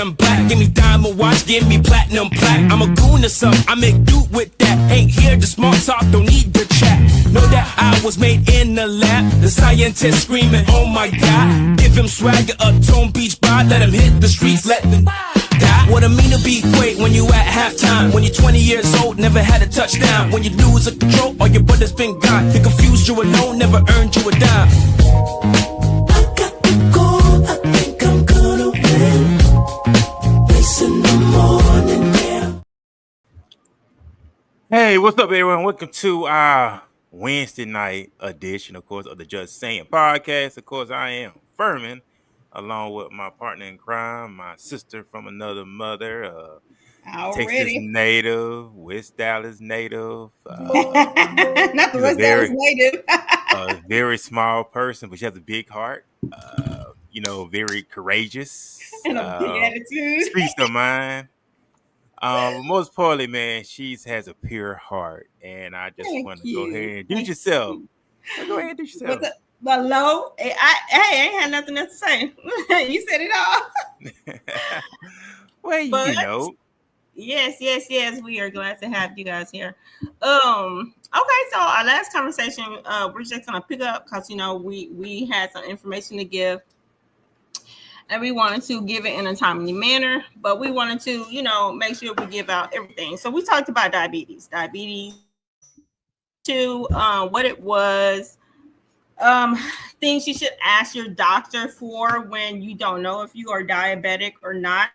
platinum black. Give me diamond watch, give me platinum plaque. I'm a goon or something, I make do with that. Ain't here to small talk, don't need the chat. Know that I was made in the lab. The scientist screaming, oh my God. Give him swagger, a Tone Beach vibe. Let him hit the streets, let them die. What it mean to be great when you at halftime? When you're 20 years old, never had a touchdown. When you lose a control, all your brother's been gone. They confused you alone, never earned you a dime. I got the goal, I think I'm gonna win. Race in the morning, yeah. Hey, what's up, everyone? Welcome to our Wednesday night edition, of course, of the Just Saying Podcast. Of course, I am Ferman, along with my partner in crime, my sister from another mother, Texas native, West Dallas native. Not the West Dallas native. A very small person, but she has a big heart. Very courageous. And a big attitude. Speaks her mind. Most importantly, man, she has a pure heart, and I just want to go ahead and do it yourself. Go ahead and do it yourself. Hello, I ain't had nothing else to say. You said it all. Well, Yes. We are glad to have you guys here. Okay, so our last conversation, we're just gonna pick up because we had some information to give. And we wanted to give it in a timely manner, but we wanted to, make sure we give out everything. So we talked about diabetes, what it was, things you should ask your doctor for when you don't know if you are diabetic or not,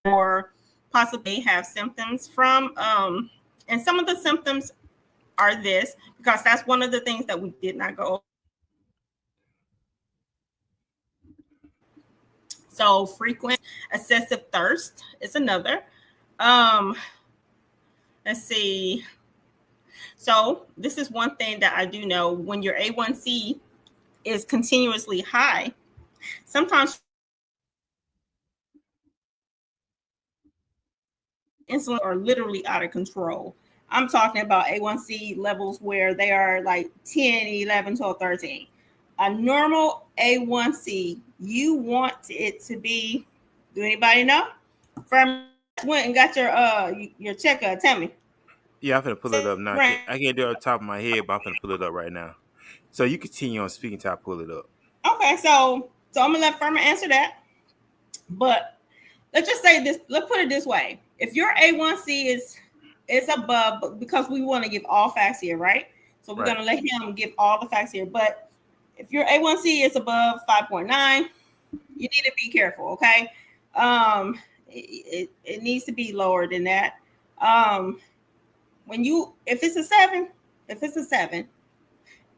or possibly have symptoms from. And some of the symptoms are this, because that's one of the things that we did not go over. So frequent excessive thirst is another. Let's see. So this is one thing that I do know. When your A1C is continuously high, sometimes insulin are literally out of control. I'm talking about A1C levels where they are like 10, 11, 12, 13. A normal A1C, you want it to be, do anybody know? Ferman went and got your checkup. Tell me. Yeah, I'm going to pull it up now. I can't do it off the top of my head, but I'm going to pull it up right now. So you continue on speaking till I pull it up. Okay, so I'm going to let Ferman answer that. But let's just say this, let's put it this way. If your A1C is above, because we want to give all facts here, right? So we're going to let him give all the facts here. But if your A1C is above 5.9, you need to be careful, okay? It needs to be lower than that. If it's a 7,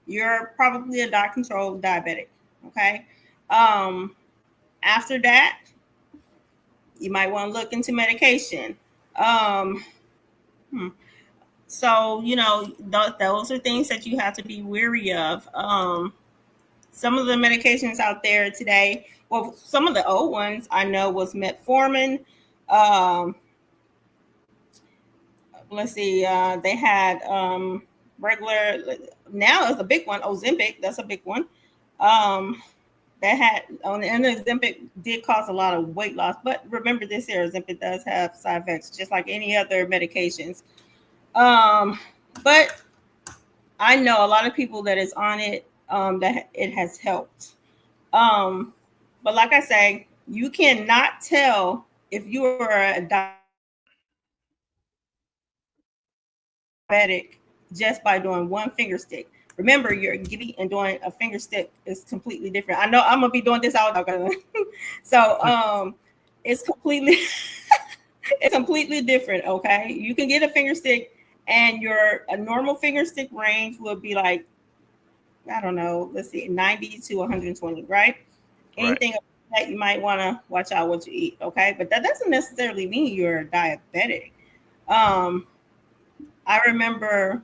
you're probably a controlled diabetic, okay? After that, you might want to look into medication. So, those are things that you have to be wary of. Some of the medications out there today, well, some of the old ones I know was metformin. Let's see, they had regular, now it's a big one, Ozempic, that's a big one. And Ozempic did cause a lot of weight loss, but remember this here, Ozempic does have side effects, just like any other medications. But I know a lot of people that is on it, that it has helped. But like I say, you cannot tell if you are a diabetic just by doing one finger stick. Remember, you're giddy and doing a finger stick is completely different. I know I'm gonna be doing this all day. So it's completely different. Okay, you can get a finger stick, and a normal finger stick range will be like, I don't know, let's see, 90 to 120, right? Anything that you might want to watch out what you eat, okay? But that doesn't necessarily mean you're diabetic. I remember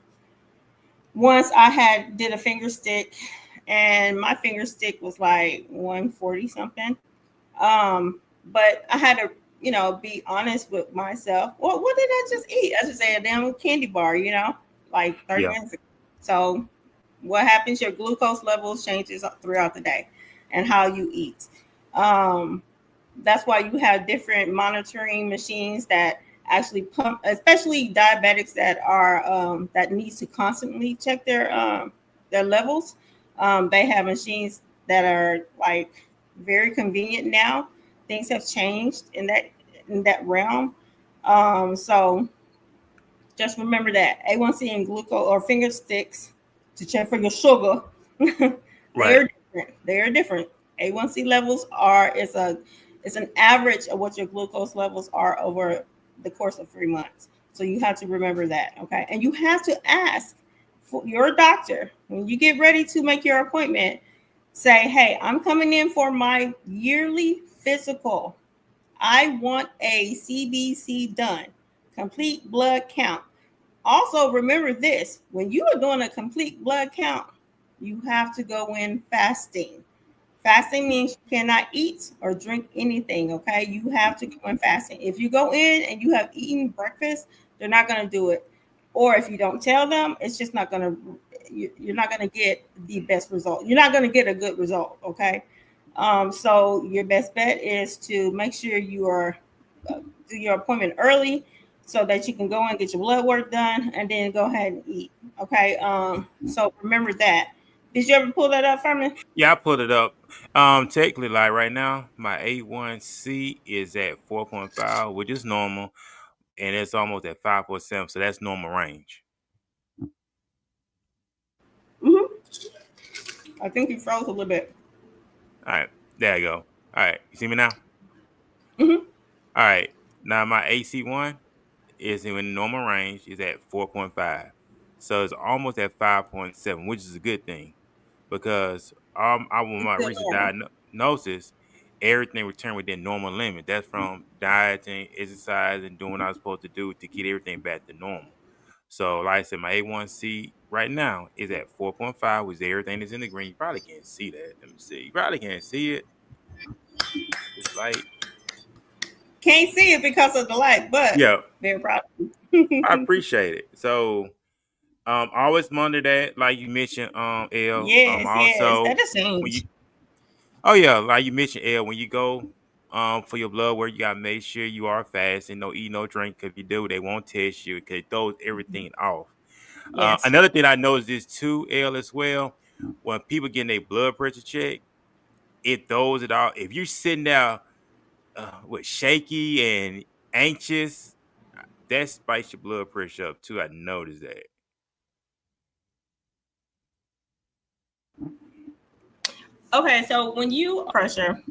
once I did a finger stick, and my finger stick was like 140 something. But I had to, be honest with myself. Well, what did I just eat? I just ate a damn candy bar, like 30 minutes ago. So what happens? Your glucose levels changes throughout the day and how you eat. That's why you have different monitoring machines that actually pump, especially diabetics that are that needs to constantly check their levels. They have machines that are like very convenient now. Things have changed in that realm. So just remember that A1C and glucose or finger sticks to check for your sugar. they Right. are different. They are different. A1C levels are is an average of what your glucose levels are over the course of 3 months. So you have to remember that, okay? And you have to ask for your doctor when you get ready to make your appointment. Say, hey, I'm coming in for my yearly physical. I want a CBC done, complete blood count. Also, remember this when you are doing a complete blood count, you have to go in fasting. Fasting means you cannot eat or drink anything, okay? You have to go in fasting. If you go in and you have eaten breakfast, they're not going to do it. Or if you don't tell them, it's just not going to, you're not going to get the best result. You're not going to get a good result, okay? So your best bet is to make sure you are do your appointment early so that you can go and get your blood work done and then go ahead and eat. Okay. So remember that. Did you ever pull that up, Ferman? Yeah, I put it up. Technically, like right now, my A1C is at 4.5, which is normal, and it's almost at 5.7, so that's normal range. Mm-hmm. I think you froze a little bit. All right, there you go. All right, you see me now? Mm-hmm. All right, now my AC1 is in normal range, is at 4.5, so it's almost at 5.7, which is a good thing because I with It's my still recent normal. diagnosis, everything returned within normal limit. That's from dieting, exercise, and doing what I was supposed to do to get everything back to normal. So, like I said, my A1C right now is at 4.5, which everything is in the green. You probably can't see that. Let me see. You probably can't see it. It's light. Can't see it because of the light, but Yeah, very proud. I appreciate it. So, always monitor that, like you mentioned, L. Yes, yes. Also That is when you change. Oh yeah, like you mentioned, L. When you go for your blood work, you gotta make sure you are fasting, no eat, no drink. If you do, they won't test you because it throws everything off. Yes. Another thing I noticed is too, L, as well. When people getting their blood pressure checked, it throws it off. If you're sitting there with shaky and anxious, that spikes your blood pressure up too. I noticed that. Okay, so when you pressure,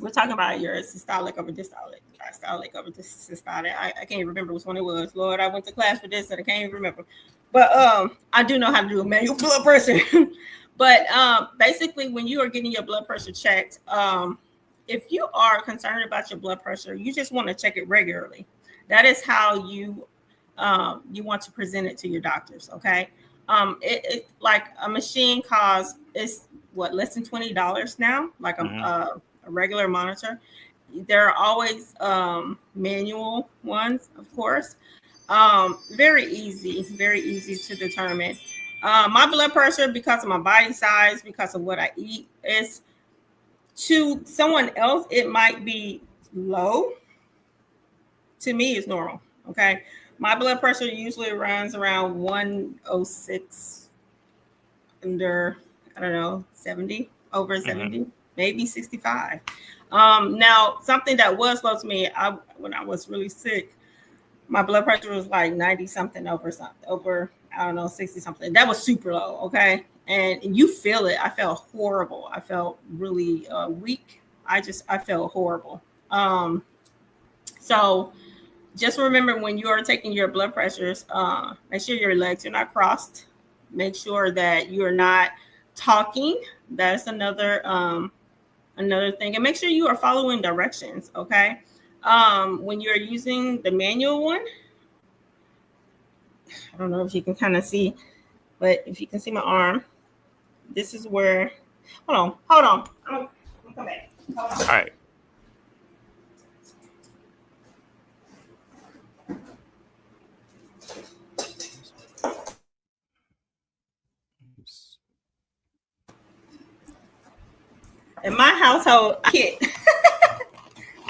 we're talking about your systolic over dystolic, diastolic over systolic. I can't even remember which one it was. Lord, I went to class for this and I can't even remember. But I do know how to do a manual blood pressure. But basically, when you are getting your blood pressure checked, if you are concerned about your blood pressure, you just want to check it regularly. That is how you want to present it to your doctors. Okay. It like a machine costs is what less than $20 now, like Hmm. a regular monitor. There are always manual ones, of course. Very easy to determine. My blood pressure, because of my body size, because of what I eat, is to someone else, it might be low. To me, it's normal. Okay. My blood pressure usually runs around 106 under, I don't know, 70, over Hmm. 70, maybe 65. Now, something that was low to me, when I was really sick, my blood pressure was like 90 something over, I don't know, 60 something. That was super low. Okay. And you feel it. I felt horrible. I felt really weak. I felt horrible. So just remember when you are taking your blood pressures, make sure your legs are not crossed. Make sure that you're not talking. That's another thing. And make sure you are following directions. Okay. When you're using the manual one, I don't know if you can kind of see, but if you can see my arm, this is where. Hold on. I'll come back. Hold on. All right. In my household,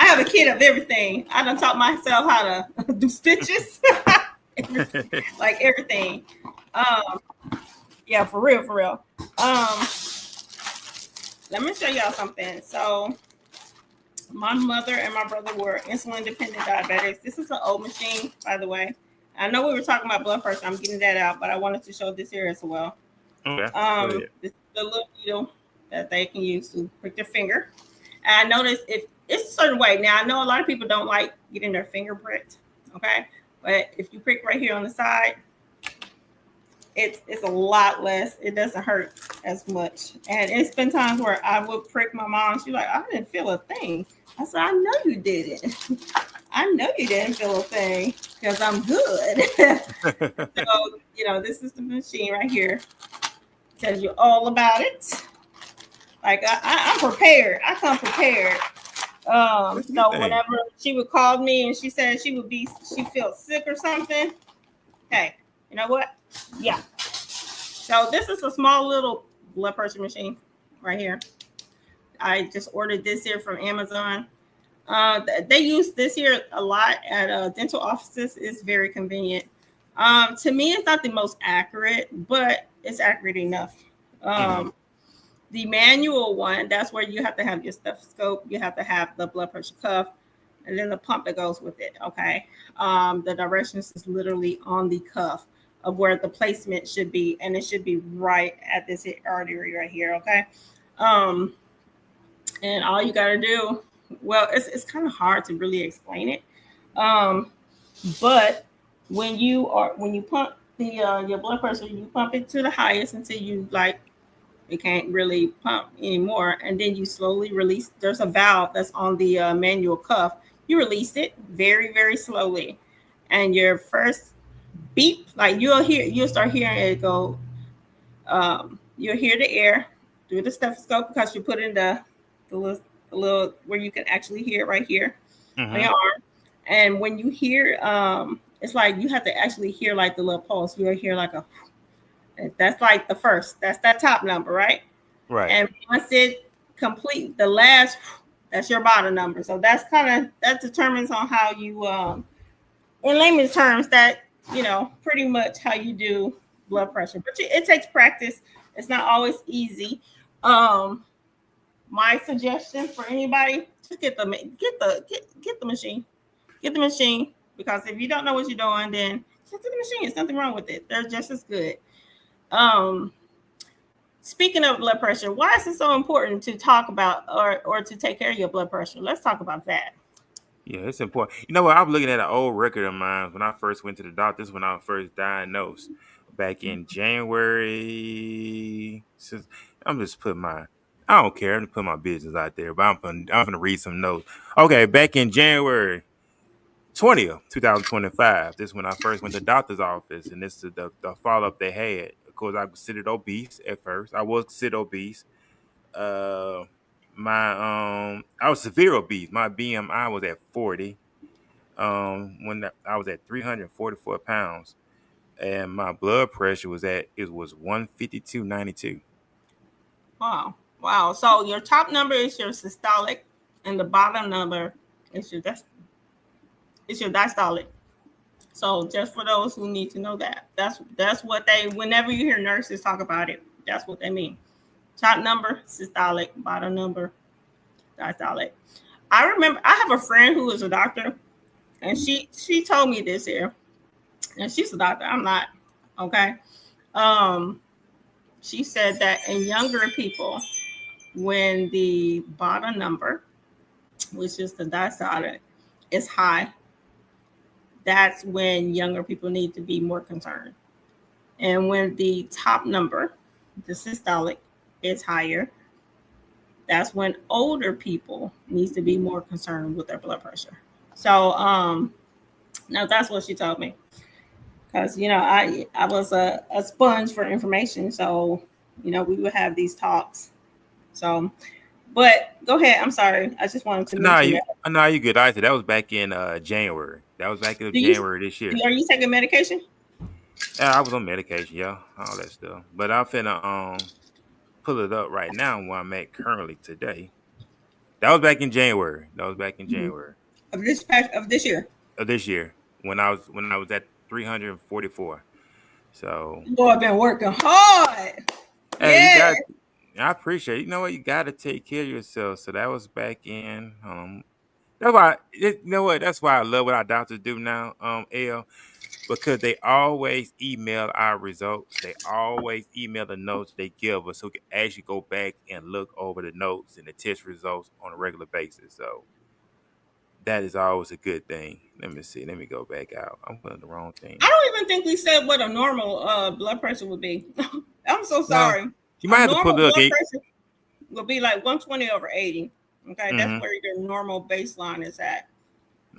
have a kit of everything. I done taught myself how to do stitches, like everything. Um, yeah, for real, for real. Let me show y'all something. So my mother and my brother were insulin dependent diabetics. This is an old machine, by the way. I know we were talking about blood pressure. I'm getting that out, but I wanted to show this here as well. Okay. This is the little needle that they can use to prick their finger. And I noticed if it's a certain way. Now I know a lot of people don't like getting their finger pricked. Okay, but if you prick right here on the side, it's a lot less. It doesn't hurt as much. And it's been times where I would prick my mom. She's like, I didn't feel a thing. I said, I know you didn't. I know you didn't feel a thing because I'm good. So, this is the machine right here. Tells you all about it. Like I'm prepared. I come prepared. So whenever she would call me and she said she felt sick or something. Hey, you know what? Yeah. So this is a small little blood pressure machine right here. I just ordered this here from Amazon. They use this here a lot at dental offices. It's very convenient. To me, it's not the most accurate, but it's accurate enough. The manual one, that's where you have to have your stethoscope. You have to have the blood pressure cuff and then the pump that goes with it. Okay. The directions is literally on the cuff of where the placement should be. And it should be right at this artery right here. Okay. And all you got to do, well, it's kind of hard to really explain it. But when you pump your blood pressure, you pump it to the highest until you it can't really pump anymore. And then you slowly release. There's a valve that's on the manual cuff. You release it very, very slowly. And your first beep, you'll start hearing it go. You'll hear the air through the stethoscope because you put in the little where you can actually hear it right here on your arm. And when you hear, it's like you have to actually hear like the little pulse. You'll hear like that's like the first. That's that top number, right? Right. And once it complete the last, that's your bottom number. So that determines on how you, in layman's terms, that pretty much how you do blood pressure. But it takes practice. It's not always easy. My suggestion for anybody: just get the machine. Get the machine, because if you don't know what you're doing, then just get the machine. There's nothing wrong with it. They're just as good. Speaking of blood pressure, why is it so important to talk about or to take care of your blood pressure? Let's talk about that. Yeah, it's important. You know what? I was looking at an old record of mine when I first went to the doctor. This is when I was first diagnosed back in January. I'm just putting I don't care. I'm just putting my business out there, but I'm going to read some notes. Okay, back in January 20th, 2025. This is when I first went to the doctor's office, and this is the follow-up they had. Of course, I was considered obese at first. I was considered obese. I was severe obese. My BMI was at 40. When I was at 344 pounds, and my blood pressure was 152/92. Wow. So your top number is your systolic, and the bottom number is your diastolic. So just for those who need to know that's what whenever you hear nurses talk about it, that's what they mean. Top number, systolic, bottom number, diastolic. I remember I have a friend who is a doctor, and she told me this here. And she's a doctor. I'm not. Okay. She said that in younger people, when the bottom number, which is the diastolic, is high, that's when younger people need to be more concerned. And when the top number, the systolic, is higher, that's when older people needs to be more concerned with their blood pressure. So now that's what she told me. Because I was a sponge for information. So we would have these talks. So but go ahead. I'm sorry. I just wanted to mention that. No, you good. I said that was back in January. That was back in January this year. Are you taking medication? I was on medication, yeah, all that stuff. But I'm finna pull it up right now where I'm at currently today. That was back in January. That was back in Mhm. January Of this year. of this year when I was at 344. So Boy, I've been working hard. hey, you Yeah. got. I appreciate it. You know what? You got to take care of yourself. So that was back in. That's why. You know what? That's why I love what our doctors do now. L, because they always email our results. They always email the notes they give us, so we can actually go back and look over the notes and the test results on a regular basis. So that is always a good thing. Let me see. Let me go back out. I'm putting the wrong I thing. don't even think we said what a normal blood pressure would be. I'm so No, sorry. you A might have to put normal look. blood pressure would be like 120 over 80. Okay, that's Mm-hmm. where your normal baseline is at.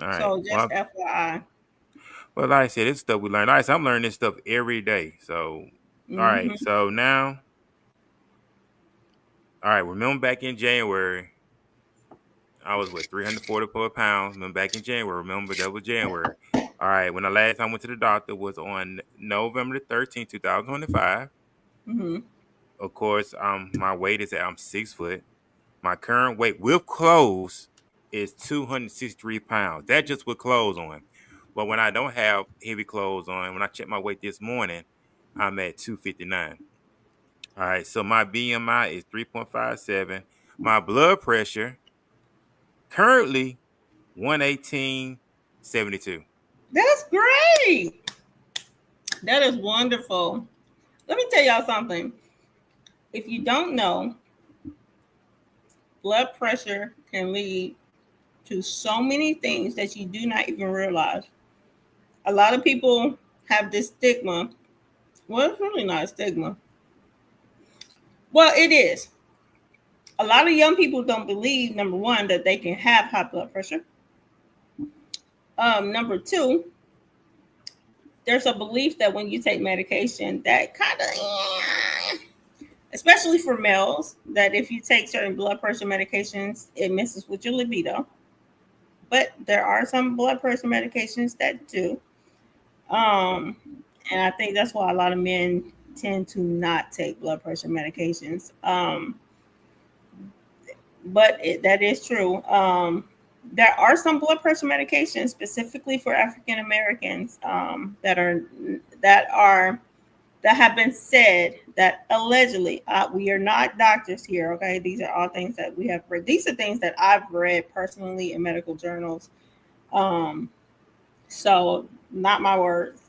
All right. So just FYI. Well, like I said, this stuff we learn. Like I said, I'm learning this stuff every day. So, all right. Hmm. So now, all right. Remember back in January, I was with 344 pounds. Remember back in January. Remember that was January. All right. When the last time I went to the doctor was on November the 13th, 2025. Hmm. Of course, my weight is I'm 6 foot. My current weight with clothes is 263 pounds. That just with clothes on. But when I don't have heavy clothes on, when I checked my weight this morning, I'm at 259. All right. So my BMI is 3.57. My blood pressure currently 118/72. That's great. That is wonderful. Let me tell y'all something. If you don't know, blood pressure can lead to so many things that you do not even realize. A lot of people have this stigma. Well, it's really not a stigma. Well, it is. A lot of young people don't believe, number one, that they can have high blood pressure. Number two, there's a belief that when you take medication, that kind of, especially for males, that if you take certain blood pressure medications, it messes with your libido. But there are some blood pressure medications that do. Um, and I think that's why a lot of men tend to not take blood pressure medications. But that is true. There are some blood pressure medications specifically for African Americans that have been said that allegedly, we are not doctors here. Okay, these are all things that we have read. These are things that I've read personally in medical journals. Um, so not my words.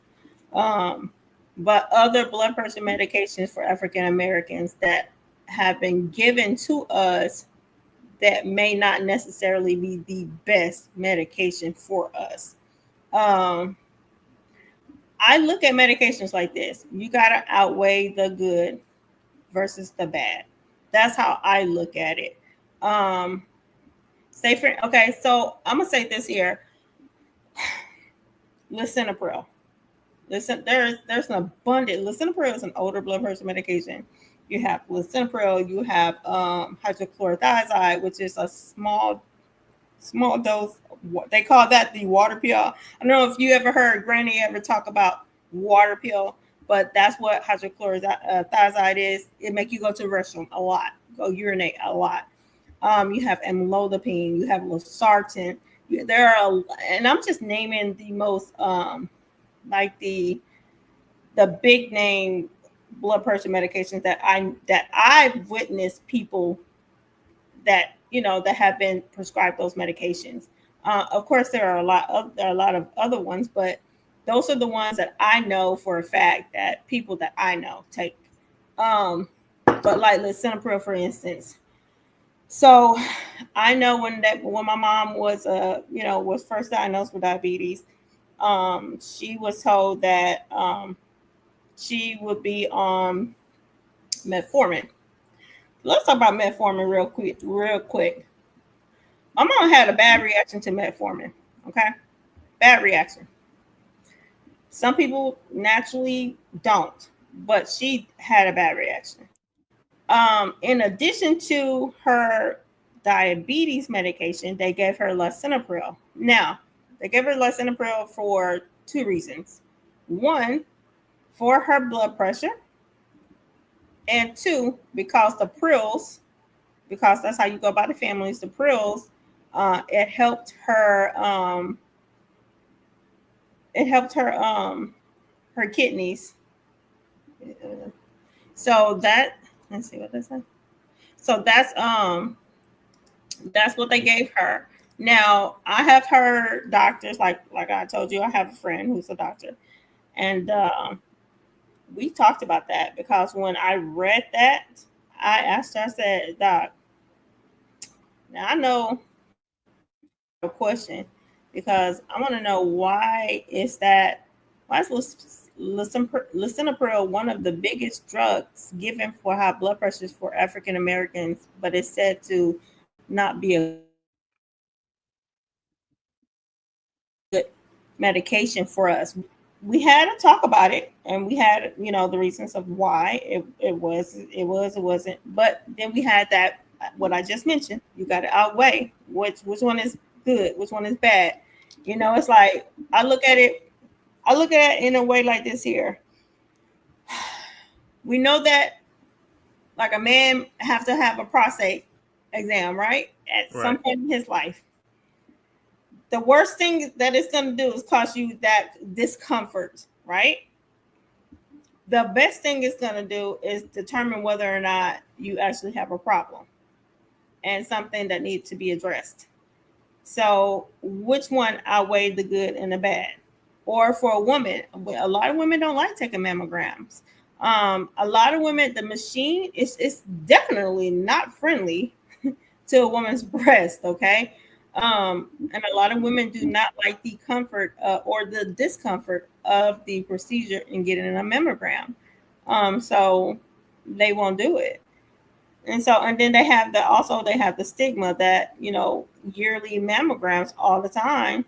Um, but other blood pressure medications for African Americans that have been given to us that may not necessarily be the best medication for us. Um, I look at medications like this. You got to outweigh the good versus the bad. That's how I look at it. Um, okay, so I'm gonna say this here. Lisinopril. Listen, there's an abundant. Lisinopril is an older blood pressure medication. You have lisinopril. You have hydrochlorothiazide, which is a small dose. They call that the water pill. I don't know if you ever heard Granny ever talk about water pill, but that's what hydrochlorothiazide is. It make you go to the restroom a lot, go urinate a lot. You have amlodipine, you have losartan. There are, and I'm just naming the most like the big name blood pressure medications that I've witnessed people that that have been prescribed those medications. Of course, there are a lot of other ones, but those are the ones that I know for a fact that people that I know take. But like lisinopril, for instance. So I know when my mom was was first diagnosed with diabetes, she was told that she would be on metformin. Let's talk about metformin real quick. Real quick. My mom had a bad reaction to metformin. Okay, bad reaction. Some people naturally don't, but she had a bad reaction. In addition to her diabetes medication, they gave her lisinopril. Now, they gave her lisinopril for two reasons. One, for her blood pressure, and two, because the prils because that's how you go by the families, the Prills. It helped her. It helped her kidneys. So that, let's see what they say. So that's what they gave her. Now I have heard doctors, like I told you, I have a friend who's a doctor, and we talked about that because when I read that, I asked her, I said, Doc, now I know I have a question because I want to know why is lisinopril one of the biggest drugs given for high blood pressures for African Americans, but it's said to not be a good medication for us. We had to talk about it, and we had, the reasons of why it wasn't. But then we had that, what I just mentioned. You got to outweigh which one is good, which one is bad. It's like I look at it in a way like this here. We know that, like, a man have to have a prostate exam, right? At some Right. point in his life. The worst thing that it's going to do is cause you that discomfort, right? The best thing it's going to do is determine whether or not you actually have a problem and something that needs to be addressed. So, which one outweighed the good and the bad? Or for a woman, a lot of women don't like taking mammograms. A lot of women, the machine is definitely not friendly to a woman's breast. Okay, and a lot of women do not like the comfort or the discomfort of the procedure in getting a mammogram. So they won't do it. And then they have the stigma that, yearly mammograms all the time.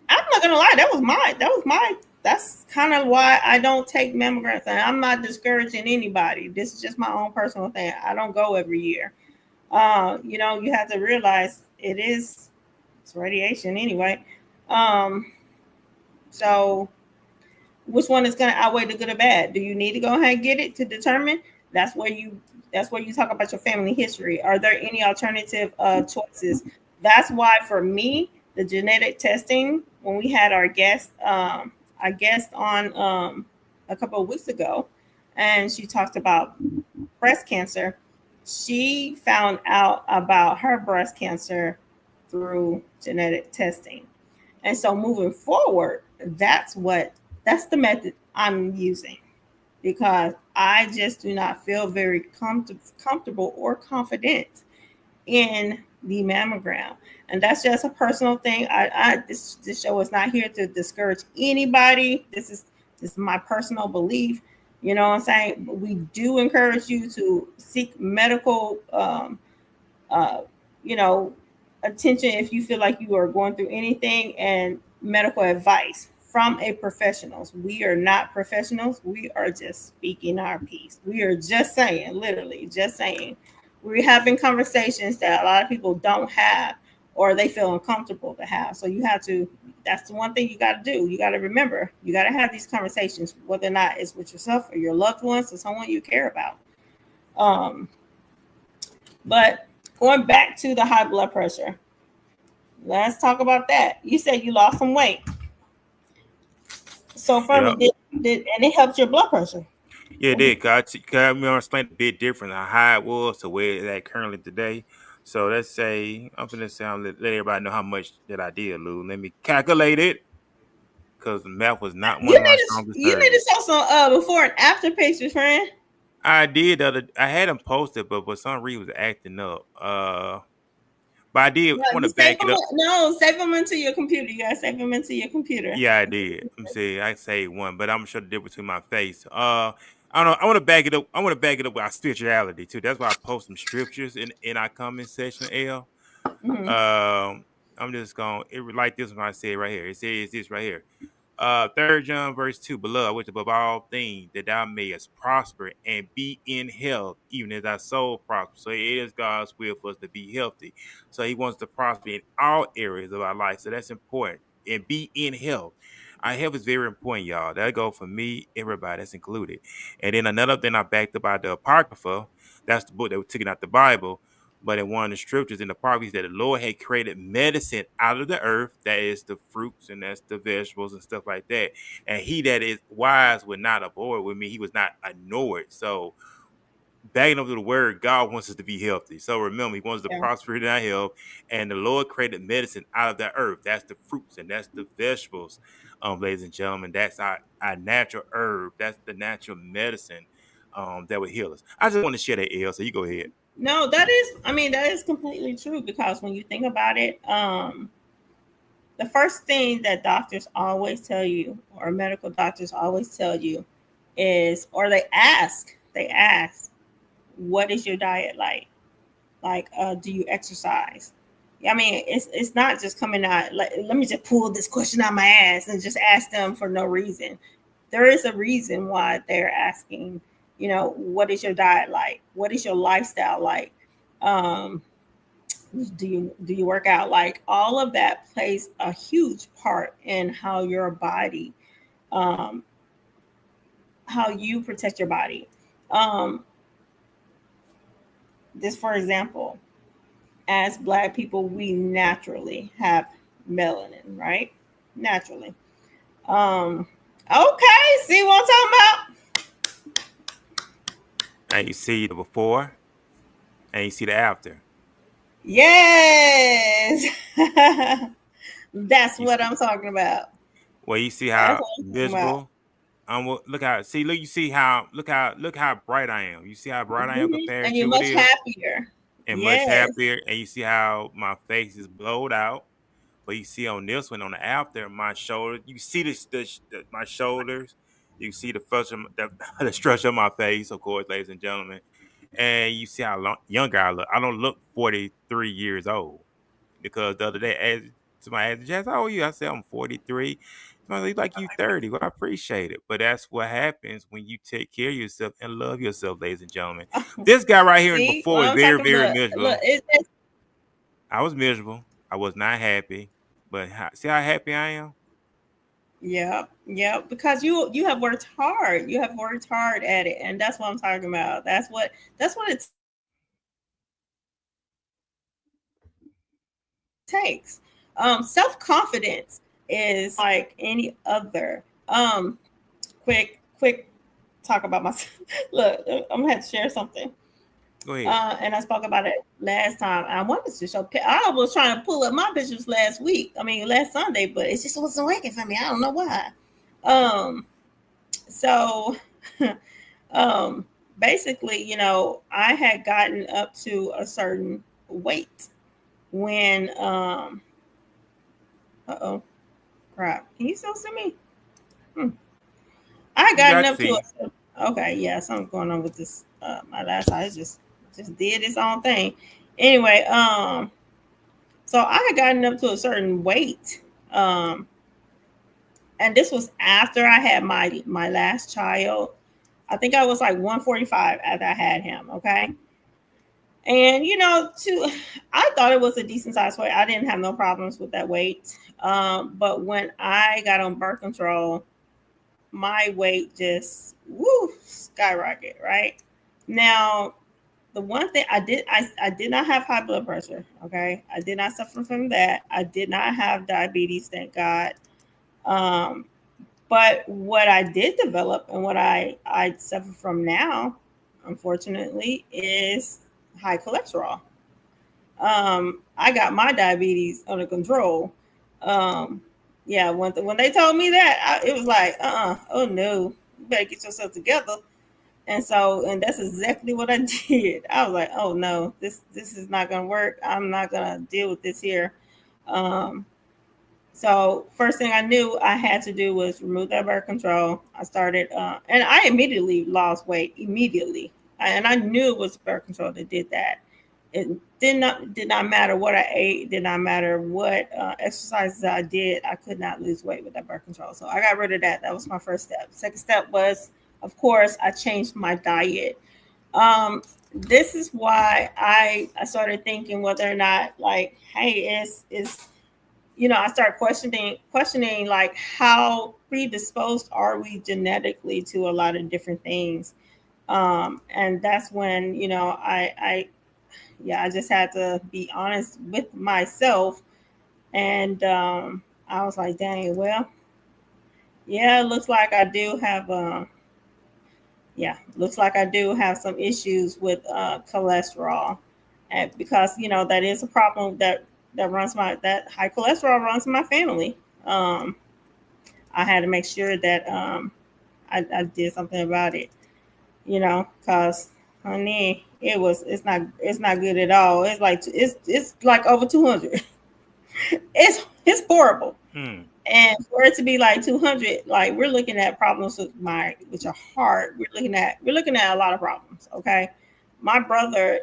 I'm not gonna lie, that's kind of why I don't take mammograms. And I'm not discouraging anybody. This is just my own personal thing. I don't go every year. You have to realize it's radiation anyway. Um, so which one is going to outweigh the good or bad? Do you need to go ahead and get it to determine? That's where you that's where you talk about your family history. Are there any alternative choices? That's why for me, the genetic testing, when we had our guest on a couple of weeks ago, and she talked about breast cancer. She found out about her breast cancer through genetic testing. And so moving forward, that's the method I'm using because I just do not feel very comfortable or confident in the mammogram. And that's just a personal thing. This show is not here to discourage anybody. This is my personal belief. You know what I'm saying? We do encourage you to seek medical uh, you know, attention if you feel like you are going through anything, and medical advice from a professionals. We are not professionals. We are just speaking our piece. We are just saying, literally, just saying. We're having conversations that a lot of people don't have or they feel uncomfortable to have. So you have to, that's the one thing you got to do. You got to remember, you got to have these conversations, whether or not it's with yourself or your loved ones or someone you care about. Um, but going back to the high blood pressure, let's talk about that. You said you lost some weight. So Yeah. Ferman did and it helped your blood pressure. Yeah, it did. Got me explain a bit different how high it was to where it's at currently today. So let's say I'm gonna say let everybody know how much that I did lose. Let me calculate it because math was not one of my strongest You need to subjects. show some before and after pictures, friend. I did I had them posted, but for some reason it was acting up. But I did. No, I want you to save back them. it up. No, save them into your computer. You gotta save them into your computer. Yeah, I did. Let me see. I say one, but I'm gonna show the difference between my face. I don't know. I want to back it up. I want to back it up with our spirituality too. That's why I post some scriptures in our comment section. L. Hmm. I'm just going to like this one I said right here. It says this right here. 3 John verse 2, beloved, which above all things that thou mayest prosper and be in health, even as thy soul prospers. So it is God's will for us to be healthy. So he wants to prosper in all areas of our life. So that's important. And be in health. Our health is very important, y'all. That go for me, everybody that's included. And then another thing I backed up by the Apocrypha, that's the book that was taken out the Bible. But in one of the scriptures in the Proverbs, that the Lord had created medicine out of the earth, that is the fruits and that's the vegetables and stuff like that. And he that is wise would not abhor with me. He was not annoyed. So backing up to the word, God wants us to be healthy. So remember, he wants us to Yeah. prosper in our health. And the Lord created medicine out of the earth. That's the fruits and that's the vegetables, ladies and gentlemen. That's our natural herb. That's the natural medicine that would heal us. I just want to share that, El, so you go ahead. No, that is, I mean, that is completely true, because when you think about it, the first thing that doctors always tell you, or medical doctors always tell you, is, or they ask, what is your diet like? Like, do you exercise? I mean, it's not just coming out like, let me just pull this question out my ass and just ask them for no reason. There is a reason why they're asking, what is your diet like? What is your lifestyle like? Um, do you work out? Like, all of that plays a huge part in how your body, um, how you protect your body. Um, this, for example, as Black people, we naturally have melanin, right? Naturally. Okay, see what I'm talking about? And you see the before and you see the after. Yes. That's You what see, I'm talking about. well, you see That's how what I'm talking about. visible. Look how see look you see how look how bright I am. You see how bright I am compared And to you're what much is, happier. and much Yes. happier. And you see how my face is blowed out. But you see on this one, on the after, my shoulder, you see my shoulders, you see the the structure of my face, of course, ladies and gentlemen, and you see how younger I look. I don't look 43 years old, because the other day, somebody asked, Jazz, how old are you? I said, I'm 43. Somebody like, you 30. Well, I appreciate it. But that's what happens when you take care of yourself and love yourself, ladies and gentlemen. This guy right here See before what was I'm very, talking very about? miserable. Look, it's I was miserable. I was not happy. But see how happy I am? yeah, yeah, because you have worked hard. You have worked hard at it, and that's what I'm talking about. That's what it takes. Self-confidence is like any other. Quick talk about myself. Look, I'm gonna have to share something. Go ahead. And I spoke about it last time. I wanted to show. I was trying to pull up my pictures last week. I mean, last Sunday, but it just wasn't working for me. I don't know why. Um, so, um, basically, I had gotten up to a certain weight when, oh, crap. Can you still see me? Hmm. I had You gotten got to up to see. okay, yeah, something going on with this. My last eye just did its own thing. Anyway, so I had gotten up to a certain weight, and this was after I had my last child. I think I was like 145 after I had him. Okay, and I thought it was a decent size weight. I didn't have no problems with that weight. But when I got on birth control, my weight just skyrocket. Right now, the one thing I did not have high blood pressure. Okay, I did not suffer from that. I did not have diabetes, thank God. Um, but what I did develop, and what I suffer from now, unfortunately, is high cholesterol. I got my diabetes under control. Um, yeah, when they told me that, it was like, oh no, you better get yourself together. And that's exactly what I did. I was like, oh no, this is not gonna work. I'm not gonna deal with this here. Um, so first thing I knew I had to do was remove that birth control. I started, and I immediately lost weight immediately, and I knew it was birth control that did that. It did not matter what I ate, did not matter what exercises I did. I could not lose weight with that birth control. So I got rid of that. That was my first step. Second step was, of course, I changed my diet. This is why I started thinking whether or not, like, hey, is I start questioning like, how predisposed are we genetically to a lot of different things. And that's when yeah, I just had to be honest with myself. And I was like, dang, well, yeah, it looks like I do have looks like I do have some issues with cholesterol, and because that is a problem that high cholesterol runs in my family. Um, I had to make sure that I did something about it, because honey, it's not good at all. It's like over 200. It's horrible. Hmm. And for it to be like 200, like we're looking at problems with your heart. We're looking at a lot of problems. Okay, my brother,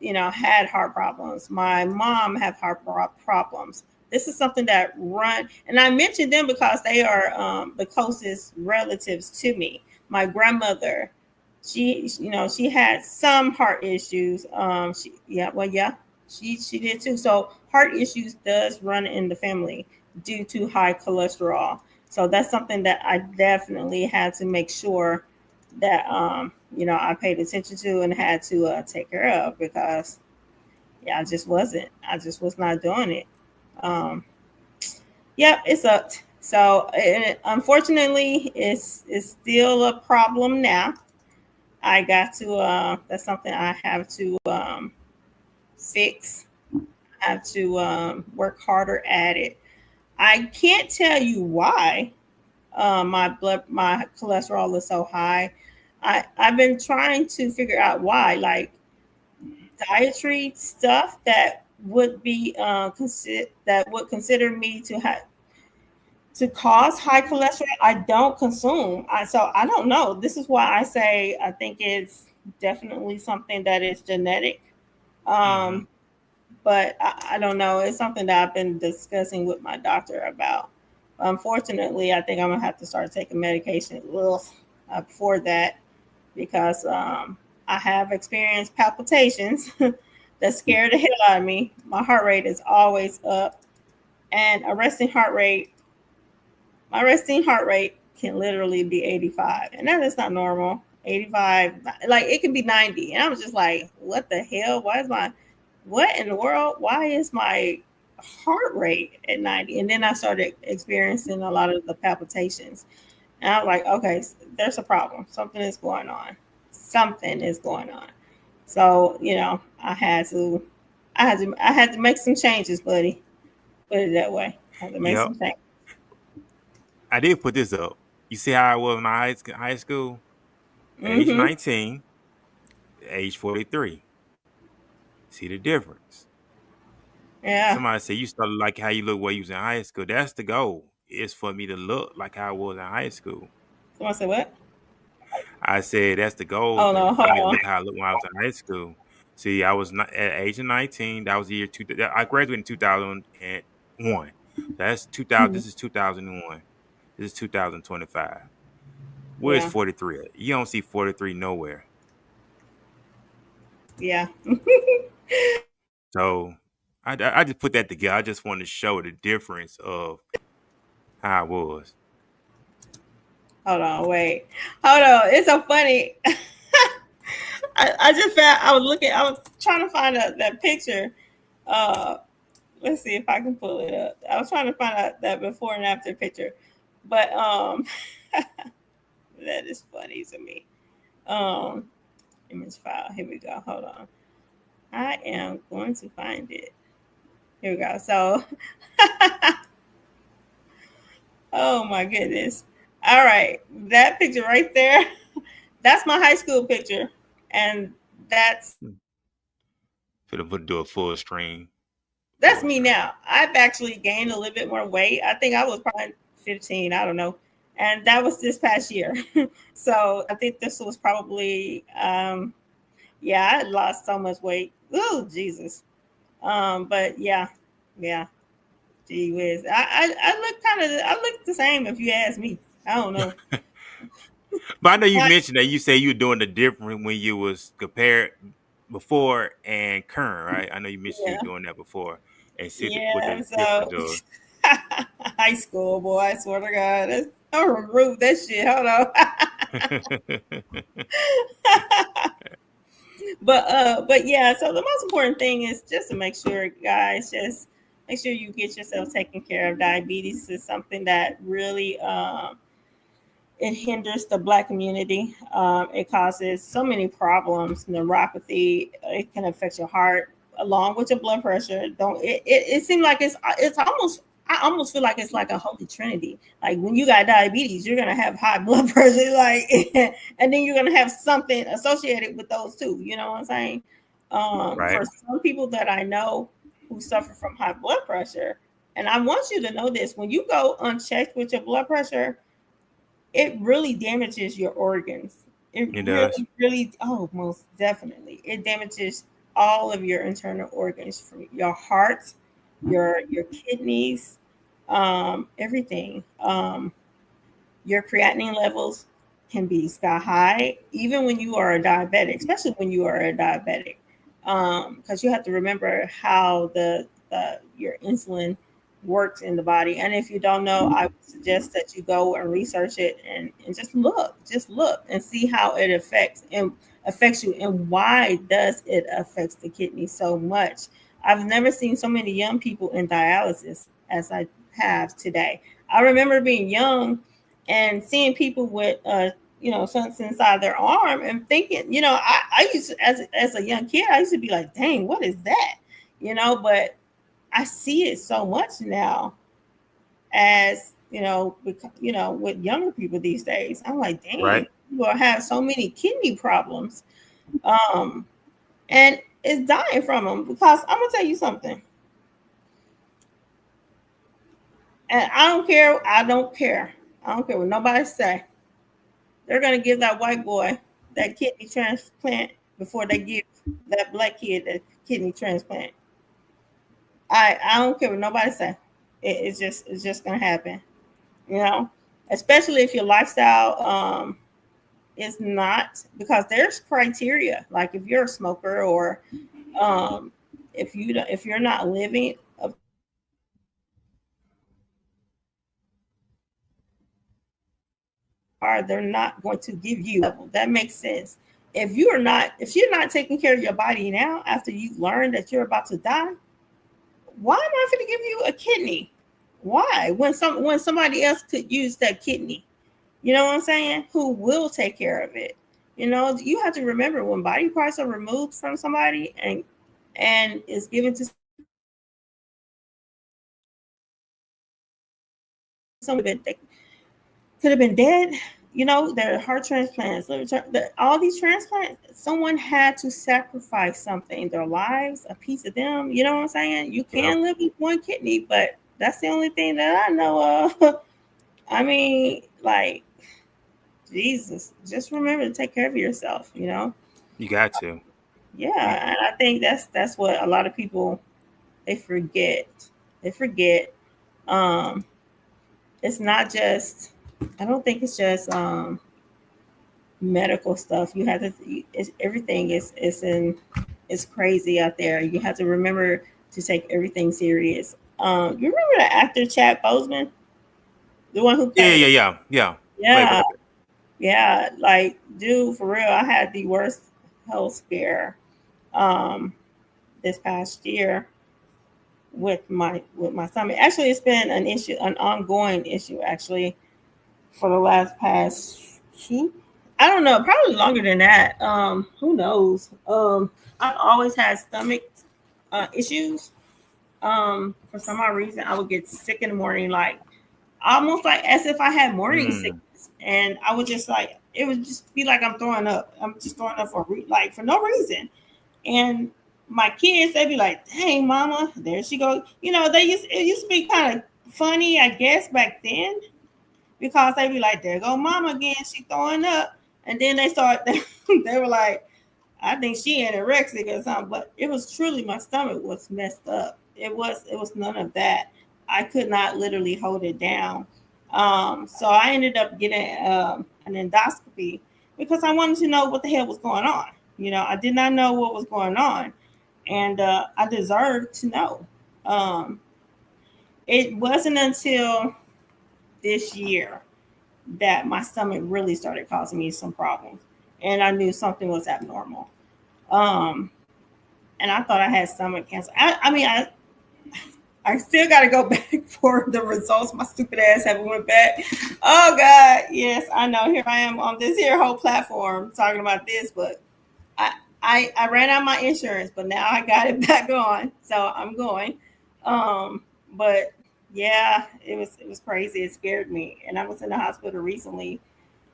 had heart problems. My mom have problems. This is something that run, and I mentioned them because they are the closest relatives to me. My grandmother, she had some heart issues. She did too. So heart issues does run in the family due to high cholesterol. So that's something that I definitely had to make sure that I paid attention to and had to take care of, because I just was not doing it. Um, yep, it sucked. So unfortunately, it's still a problem now. I got to that's something I have to fix. I have to work harder at it. I can't tell you why my cholesterol is so high. I've been trying to figure out why, like dietary stuff that would be that would consider me to have to cause high cholesterol. I don't consume. So I don't know. This is why I say I think it's definitely something that is genetic. Mm-hmm. Um, but I don't know. It's something that I've been discussing with my doctor about. Unfortunately, I think I'm gonna have to start taking medication for that, because I have experienced palpitations that scare the hell out of me. My heart rate is always up, and my resting heart rate can literally be 85, and that is not normal. 85, like it can be 90, and I was just like, what the hell? What in the world? Why is my heart rate at 90? And then I started experiencing a lot of the palpitations. And I was like, okay, there's a problem. Something is going on. Something is going on. So, I had to make some changes, buddy. Put it that way. I had to make Yep. some changes. I did put this up. You see how I was in my high school? Age Mm-hmm. 19, age 43. See the difference. Yeah. Somebody said you started like how you look while you was in high school. That's the goal. Is for me to look like how I was in high school. Someone said what? I said that's the goal Oh no, for hold me to on. look how I looked when I was in high school. See, I was not at age of 19. That was the year two. I graduated in 2001. That's 2000. Mhm. This is 2001. This is 2025. Where's Yeah. 43 at? You don't see 43 nowhere. Yeah. So I just put that together. I just wanted to show the difference of how I was. Hold on, wait. Hold on. It's so funny. I just found I was trying to find that picture. Uh let's see if I can pull it up. I was trying to find out that before and after picture. But that is funny to me. Um image file. Here we go. Hold on. I am going to find it. Here we go. So oh my goodness. All right. That picture right there, that's my high school picture. And that's Should have do a full screen. that's me now. I've actually gained a little bit more weight. I think I was probably 15, I don't know. And that was this past year. So I think this was probably yeah, I had lost so much weight. Oh, Jesus. But yeah. Gee whiz. I look the same if you ask me. I don't know. But I know you But mentioned that you say you were doing the different when you was compared before and current, right? I know you mentioned you were yeah, doing that before and see what yeah. the difference So was. high school boy, I swear to God. I'm gonna remove that shit. Hold on. But yeah, so the most important thing is just to make sure, guys, just make sure you get yourself taken care of. Diabetes is something that really it hinders the Black community. It causes so many problems, neuropathy. It can affect your heart along with your blood pressure. Don't it seems like it's almost, I almost feel like it's like a holy trinity. Like when you got diabetes, you're gonna have high blood pressure, like, and then you're gonna have something associated with those two. You know what I'm saying? Right. For some people that I know who suffer from high blood pressure, and I want you to know this: when you go unchecked with your blood pressure, it really damages your organs. It It does. really, really, oh, most definitely. It damages all of your internal organs, from your heart, your kidneys, everything. Your creatinine levels can be sky high, even when you are a diabetic, especially when you are a diabetic, because you have to remember how the your insulin works in the body. And if you don't know, I would suggest that you go and research it, and just look and see how it affects you, and why does it affects the kidney so much. I've never seen so many young people in dialysis as I have today. I remember being young and seeing people with something inside their arm, and thinking, I used to, as a young kid, I used to be like, dang, what is that? But I see it so much now, as with younger people these days. I'm like, Right. dang, people have so many kidney problems, um and it's dying from them. Because I'm gonna tell you something, and I don't care what nobody say. They're gonna give that white boy that kidney transplant before they give that black kid that kidney transplant. I don't care what nobody say. It's just gonna happen. You know, especially if your lifestyle is not, because there's criteria. Like if you're a smoker, or if you're not living up to standards, they're not going to give you level. That makes sense. If you're not taking care of your body now, after you've learned that you're about to die, why am I going to give you a kidney? Why? When somebody else could use that kidney, you know what I'm saying? Who will take care of it? You have to remember, when body parts are removed from somebody and is given to someone that could have been dead. Their heart transplants, all these transplants, someone had to sacrifice something, their lives, a piece of them. You know what I'm saying? You Yep. can live with one kidney, but that's the only thing that I know of. I mean, like, Jesus, just remember to take care of yourself. You got to. You, Yeah, and I think that's what a lot of people, they forget. They forget. Um, it's not just. I don't think it's just medical stuff. You have to. Everything is crazy out there. You have to remember to take everything serious. You remember the actor Chad Boseman, the one who yeah, played? yeah, yeah, yeah. Way Yeah, back. yeah. Like, dude, for real, I had the worst health scare um this past year with my stomach. Actually, it's been an ongoing issue, actually, for the last past two. I don't know, probably longer than that. Who knows? I've always had stomach issues. For some odd reason, I would get sick in the morning, like almost like as if I had morning Mm. sickness, and I would just like, it would just be like I'm throwing up. I'm just throwing up like for no reason. And my kids, they'd be like, "Dang, mama, there she go." It used to be kind of funny, I guess, back then, because they'd be like, "There go mama again, she throwing up." And then they were like, "I think she anorexic or something." But it was truly, my stomach was messed up. It was none of that. I could not literally hold it down. So I ended up getting an endoscopy, because I wanted to know what the hell was going on. I did not know what was going on, and I deserved to know. Um, it wasn't until this year that my stomach really started causing me some problems, and I knew something was abnormal. And I thought I had stomach cancer. I still got to go back for the results. My stupid ass haven't went back. Oh God, yes, I know. Here I am on this here whole platform talking about this, but I I ran out my insurance, but now I got it back on, so I'm going. But yeah, it was crazy. It scared me, and I was in the hospital recently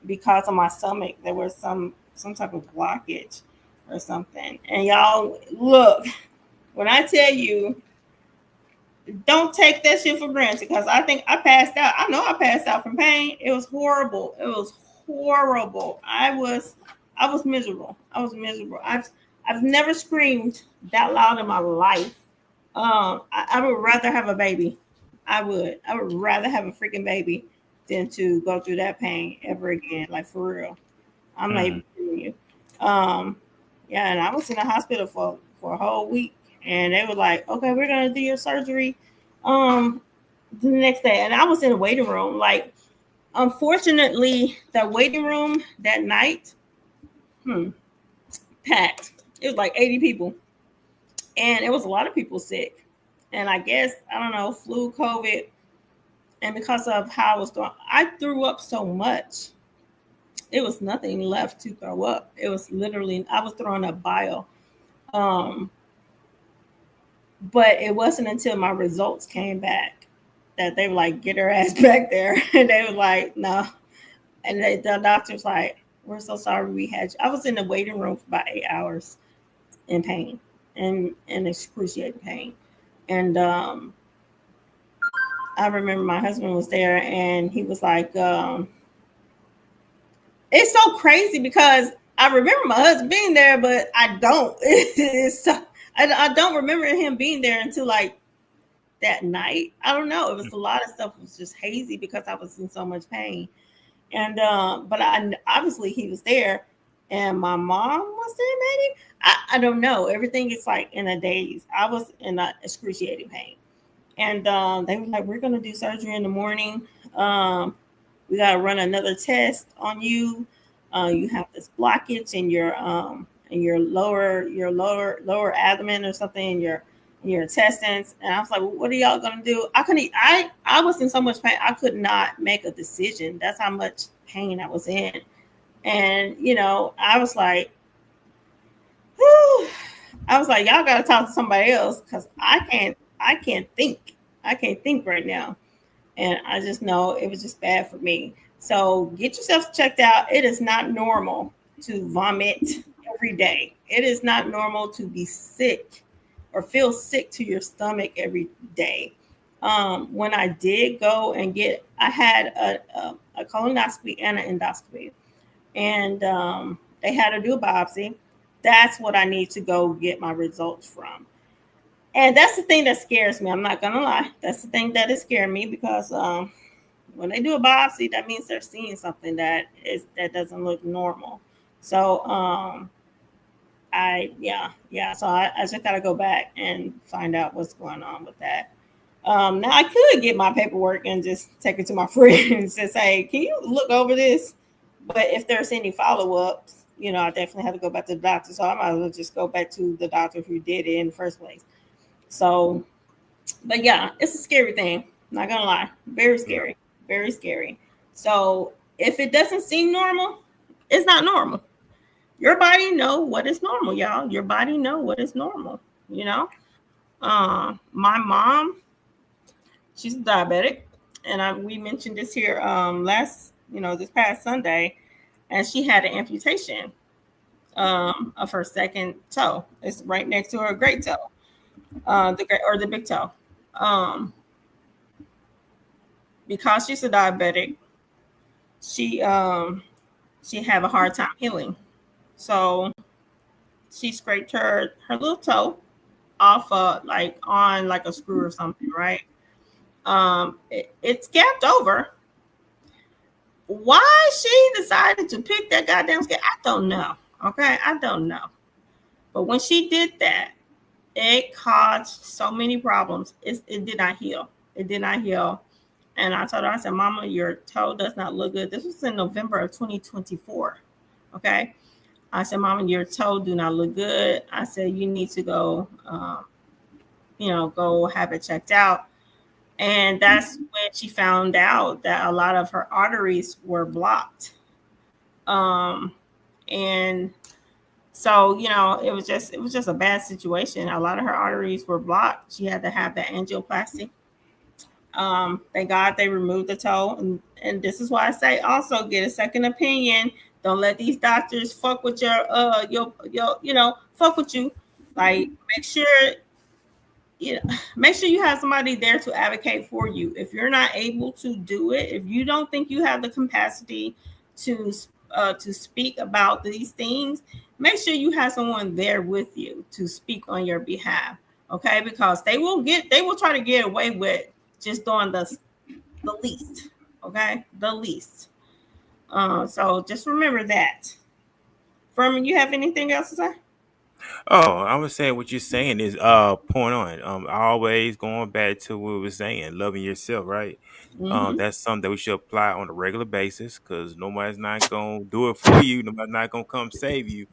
because of my stomach. There was some type of blockage or something. And y'all, look, when I tell you, don't take that shit for granted, because I think I passed out. I know I passed out from pain. It was horrible. It was horrible. I was miserable. I was miserable. I've never screamed that loud in my life. I would rather have a baby. I would rather have a freaking baby than to go through that pain ever again. Like, for real. I'm not even kidding you. Um, yeah, and I was in the hospital for a whole week, and they were like, "Okay, we're gonna do your surgery um the next day." And I was in the waiting room. Like, unfortunately, the waiting room that night, hmm, packed. It was like 80 people, and it was a lot of people sick. And I guess, I don't know, flu, COVID, and because of how I was going, I threw up so much. It was nothing left to throw up. It was literally, I was throwing up bile. Um, but it wasn't until my results came back that they were like, "Get her ass back there." And they were like, "No." And the doctor's like, "We're so sorry we had you." I was in the waiting room for about 8 hours in pain and excruciating pain. And I remember my husband was there, and he was like, it's so crazy because I remember my husband being there, but I don't. I don't remember him being there until like that night. I don't know. It was a lot of stuff was just hazy because I was in so much pain. And but I obviously he was there, and my mom was there. Maybe I don't know. Everything is like in a daze. I was in a excruciating pain, and they were like, "We're gonna do surgery in the morning. We gotta run another test on you. You have this blockage in your lower abdomen or something in your intestines." And I was like, well, "What are y'all gonna do?" I couldn't. I was in so much pain. I could not make a decision. That's how much pain I was in. And I was like, whew. I was like, "Y'all gotta talk to somebody else because I can't think. I can't think right now." And I just know it was just bad for me. So get yourself checked out. It is not normal to vomit every day. It is not normal to be sick or feel sick to your stomach every day. When I did go and I had a colonoscopy and an endoscopy, and they had to do a biopsy. That's what I need to go get my results from. And that's the thing that scares me. I'm not gonna lie. That's the thing that is scaring me because when they do a biopsy, that means they're seeing something that doesn't look normal. So yeah. So I just gotta go back and find out what's going on with that. Now I could get my paperwork and just take it to my friends and say, "Can you look over this?" But if there's any follow-ups, I definitely have to go back to the doctor. So I might as well just go back to the doctor who did it in the first place. So, but yeah, it's a scary thing. Not gonna lie, very scary, very scary. So if it doesn't seem normal, it's not normal. Your body know what is normal, y'all. Your body know what is normal. You know. My mom, she's diabetic, and we mentioned this here this past Sunday, and she had an amputation of her second toe. It's right next to her great toe. The big toe. Because she's a diabetic, she she have a hard time healing. So she scraped her little toe off on like a screw or something, right? It's gapped over. Why she decided to pick that goddamn scab, I don't know. Okay, I don't know. But when she did that, it caused so many problems. It did not heal. It did not heal. And I told her, I said, "Mama, your toe does not look good." This was in November of 2024. Okay. I said, Mama, your toe do not look good. I said, you need to go, go have it checked out. And that's when she found out that a lot of her arteries were blocked. Um, and so, it was just a bad situation. A lot of her arteries were blocked. She had to have the angioplasty. Thank God they removed the toe. And this is why I say also get a second opinion. Don't let these doctors fuck with fuck with you. Like make sure make sure you have somebody there to advocate for you. If you're not able to do it, if you don't think you have the capacity to speak about these things, make sure you have someone there with you to speak on your behalf. Okay, because they will try to get away with just doing the least. Okay, the least. So just remember that. Furman, you have anything else to say? Oh, I was saying what you're saying is point on. Always going back to what we were saying, loving yourself, right? Mm-hmm. That's something that we should apply on a regular basis because nobody's not gonna do it for you. Nobody's not gonna come save you.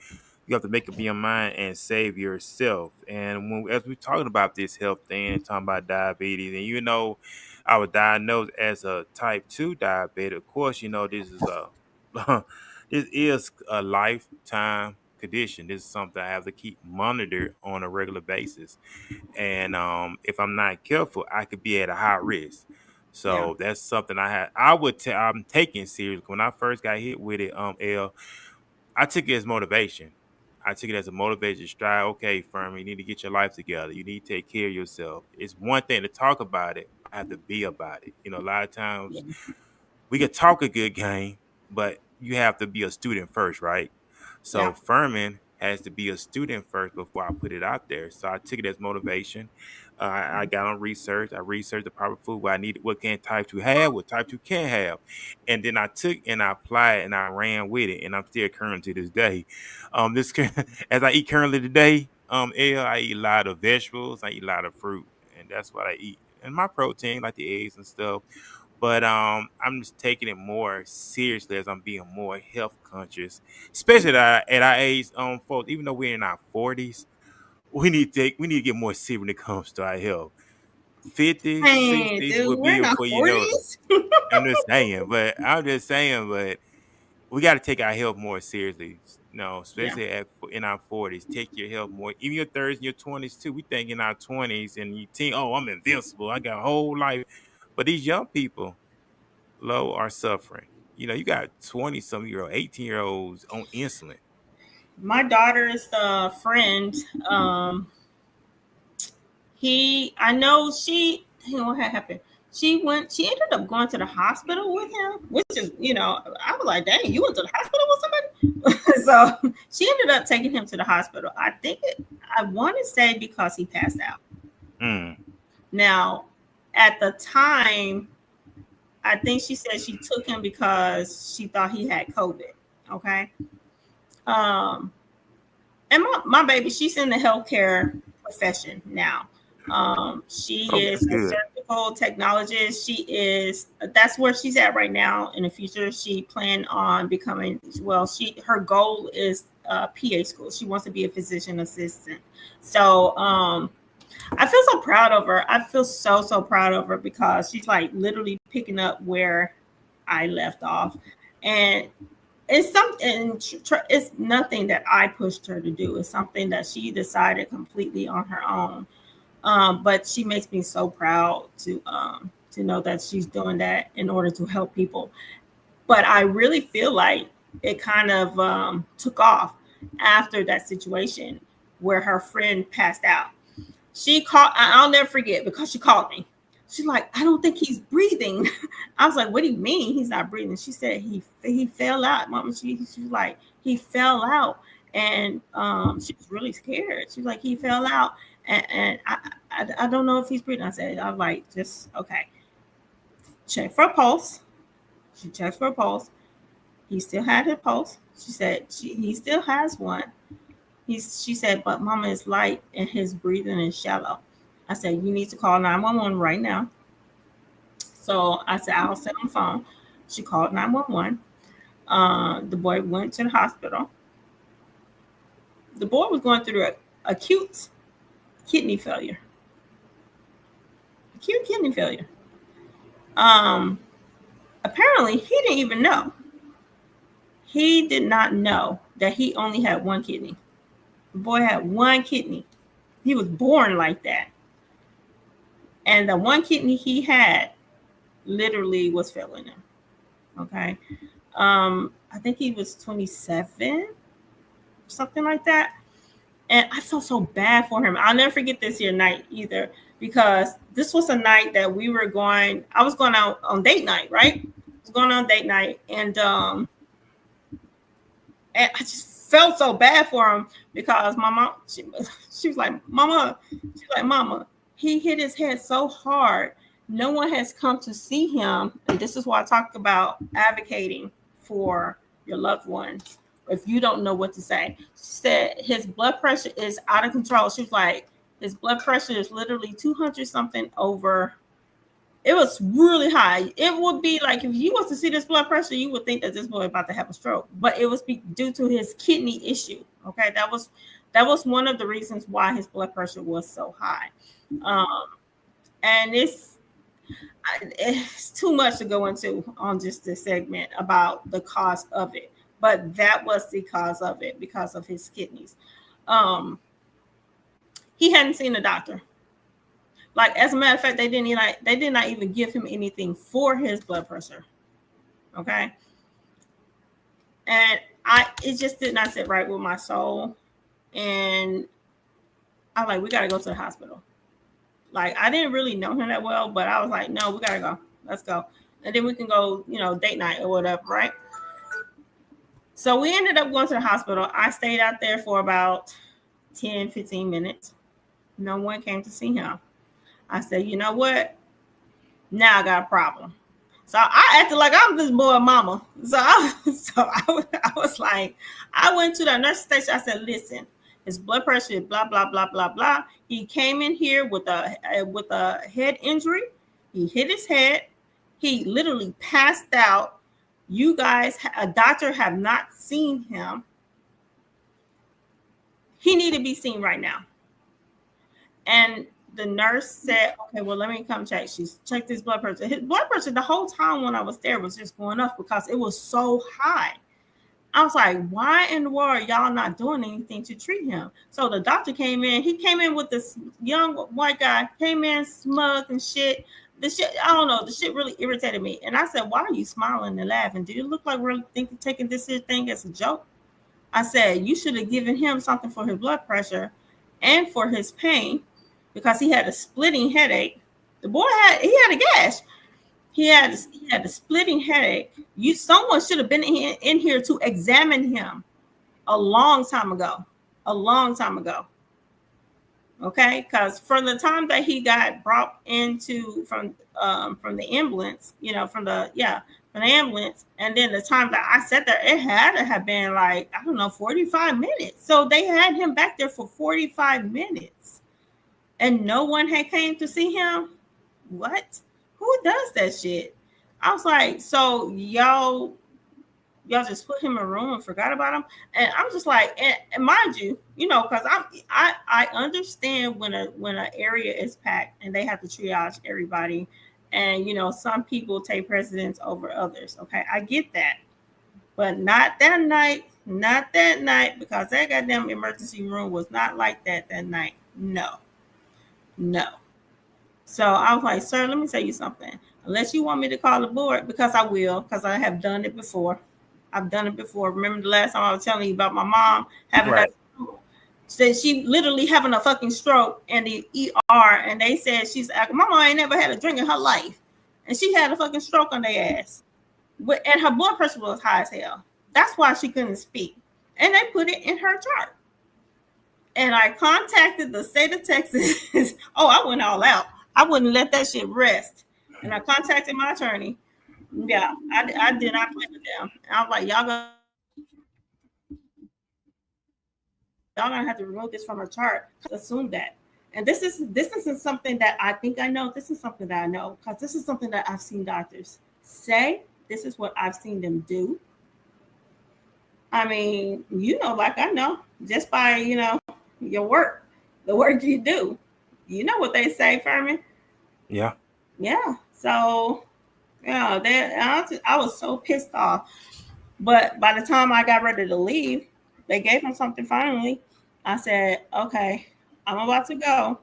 You have to make up your mind and save yourself. And as we're talking about this health thing, talking about diabetes, and I was diagnosed as a type 2 diabetic. Of course, this is a this is a lifetime condition. This is something I have to keep monitored on a regular basis. And if I'm not careful, I could be at a high risk. Yeah. So that's something I'm taking serious. When I first got hit with it, I took it as motivation. I took it as a motivation stride. Okay, Fermi, you need to get your life together. You need to take care of yourself. It's one thing to talk about it. I have to be about it. A lot of Yeah. times we can talk a good game, but you have to be a student first, right? So Yeah. Ferman has to be a student first before I put it out there. So I took it as motivation. I got on research. I researched the proper food, what I needed, what can type 2 have, what type 2 can have. And then I took and I applied and I ran with it. And I'm still current to this day. As I eat currently today, I eat a lot of vegetables, I eat a lot of fruit, and that's what I eat. And my protein, like the eggs and stuff. But I'm just taking it more seriously as I'm being more health conscious, especially at our age, folks. Even though we're in our 40s, we need to get more serious when it comes to our health. 50s, Hey, 60s dude, will we're be in our before you know it. 40s. I'm just saying, but we got to take our health more seriously. Yeah. Especially in our 40s, take your health more. Even your 30s and your 20s too. We think in our 20s and you think, oh, I'm invincible. I got a whole life. But these young people, low, are suffering. You got 20 some year old, 18-year-olds on insulin. My daughter's friend, I know what had happened. She ended up going to the hospital with him, which is, I was like, dang, you went to the hospital with somebody? So she ended up taking him to the hospital. I want to say because he passed out. Mm. Now, at the time, I think she said she took him because she thought he had COVID. Okay. Um, and my baby, she's in the healthcare profession now. She Oh, is that's a good. surgical technologist. That's where she's at right now. In the future, she planned on becoming, her goal is PA school. She wants to be a physician assistant. So, I feel so proud of her. I feel so proud of her because she's like literally picking up where I left off. And it's nothing that I pushed her to do. It's something that she decided completely on her own. But she makes me so proud to know that she's doing that in order to help people. But I really feel like it kind of took off after that situation where her friend passed out. She called, I'll never forget because she called me. She's like, I don't think he's breathing. I was like, what do you mean he's not breathing? She said he fell out, Mama. She was like, he fell out. And she was really scared. She was like, he fell out. And I don't know if he's breathing. I was like, just okay. Check for a pulse. She checked for a pulse. He still had his pulse. She said he still has one. She said, but Mama is light and his breathing is shallow. I said, you need to call 911 right now. So I said, I'll sit on the phone. She called 911. The boy went to the hospital. The boy was going through acute kidney failure. Acute kidney failure. Apparently, he didn't even know. He did not know that he only had one kidney. The boy had one kidney. He was born like that. And the one kidney he had literally was failing him. Okay. I think he was 27, something like that. And I felt so bad for him. I'll never forget this here night either, because this was a night that I was going out on date night, right? I was going on date night, and I just felt so bad for him because my mom, she was like, Mama, he hit his head so hard. No one has come to see him. And this is why I talk about advocating for your loved ones. If you don't know what to say, she said his blood pressure is out of control. She was like, his blood pressure is literally 200 something over. It was really high. It would be like, if you was to see this blood pressure, you would think that this boy about to have a stroke, but it was due to his kidney issue. Okay. That was one of the reasons why his blood pressure was so high. And it's too much to go into on just this segment about the cause of it, but that was the cause of it, because of his kidneys. He hadn't seen a doctor. Like, as a matter of fact, they did not even give him anything for his blood pressure. Okay. And it just did not sit right with my soul. And I'm like, we got to go to the hospital. Like, I didn't really know him that well, but I was like, no, we got to go. Let's go. And then we can go, date night or whatever, right? So we ended up going to the hospital. I stayed out there for about 10, 15 minutes. No one came to see him. I said, you know what? Now I got a problem. So I acted like I'm this boy mama. So I was like, I went to the nurse station. I said, listen, his blood pressure is blah, blah, blah, blah, blah. He came in here with a head injury. He hit his head. He literally passed out. You guys, a doctor have not seen him. He need to be seen right now. And the nurse said, okay, well, let me come check. She checked his blood pressure. His blood pressure the whole time when I was there was just going up because it was so high. I was like, why in the world are y'all not doing anything to treat him? So the doctor came in. He came in with this young white guy, came in smug and shit. The shit, I don't know. The shit really irritated me. And I said, why are you smiling and laughing? Do you look like we're taking this thing as a joke? I said, you should have given him something for his blood pressure and for his pain, because he had a splitting headache. The boy had a gash. He had a splitting headache. Someone should have been in here to examine him a long time ago. Okay, because from the time that he got brought into from the ambulance, from the ambulance, and then the time that I sat there, it had to have been like, I don't know, 45 minutes. So they had him back there for 45 minutes. And no one had came to see him. What? Who does that shit? I was like, so y'all just put him in a room and forgot about him. And I'm just like, and mind you, because I understand when an area is packed and they have to triage everybody, and some people take precedence over others. Okay, I get that, but not that night, because that goddamn emergency room was not like that night. No. So I was like, sir, let me tell you something. Unless you want me to call the board, because I will, because I have done it before. Remember the last time I was telling you about my mom having a stroke? Said she literally having a fucking stroke in the ER, and they said my mom ain't never had a drink in her life, and she had a fucking stroke on their ass. And her blood pressure was high as hell. That's why she couldn't speak. And they put it in her chart. And I contacted the state of Texas. Oh, I went all out. I wouldn't let that shit rest. And I contacted my attorney. Yeah, I did not play with them. I was like, y'all gonna have to remove this from her chart. Assume that. And this isn't something that I think I know. This is something that I know, because this is something that I've seen doctors say. This is what I've seen them do. I mean, like I know, just by, your work, the work you do. You know what they say, Ferman? Yeah. Yeah. So, yeah, I was so pissed off. But by the time I got ready to leave, they gave him something finally. I said, okay, I'm about to go.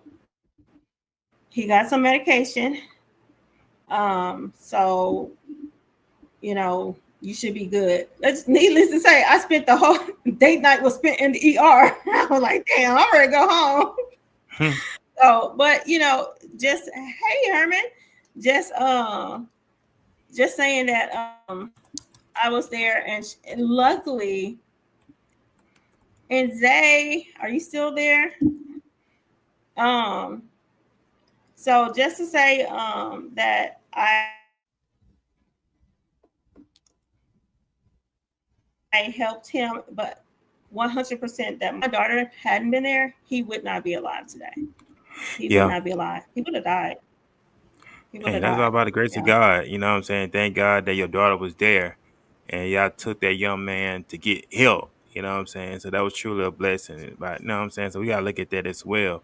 He got some medication. So, you should be good. Needless to say, I spent the whole date night was spent in the ER. I was like, damn, I'm ready to go home. So, but just hey Herman, just just saying that I was there and luckily, and Zay, are you still there? Um so just to say that I helped him, but 100% that my daughter hadn't been there, he would not be alive today. He would Yeah. not be alive. He would have died. He would Hey, have that's all died. about the grace of Yeah. God. You know what I'm saying? Thank God that your daughter was there and y'all took that young man to get help. You know what I'm saying? So that was truly a blessing. But you know what I'm saying? So we gotta look at that as well.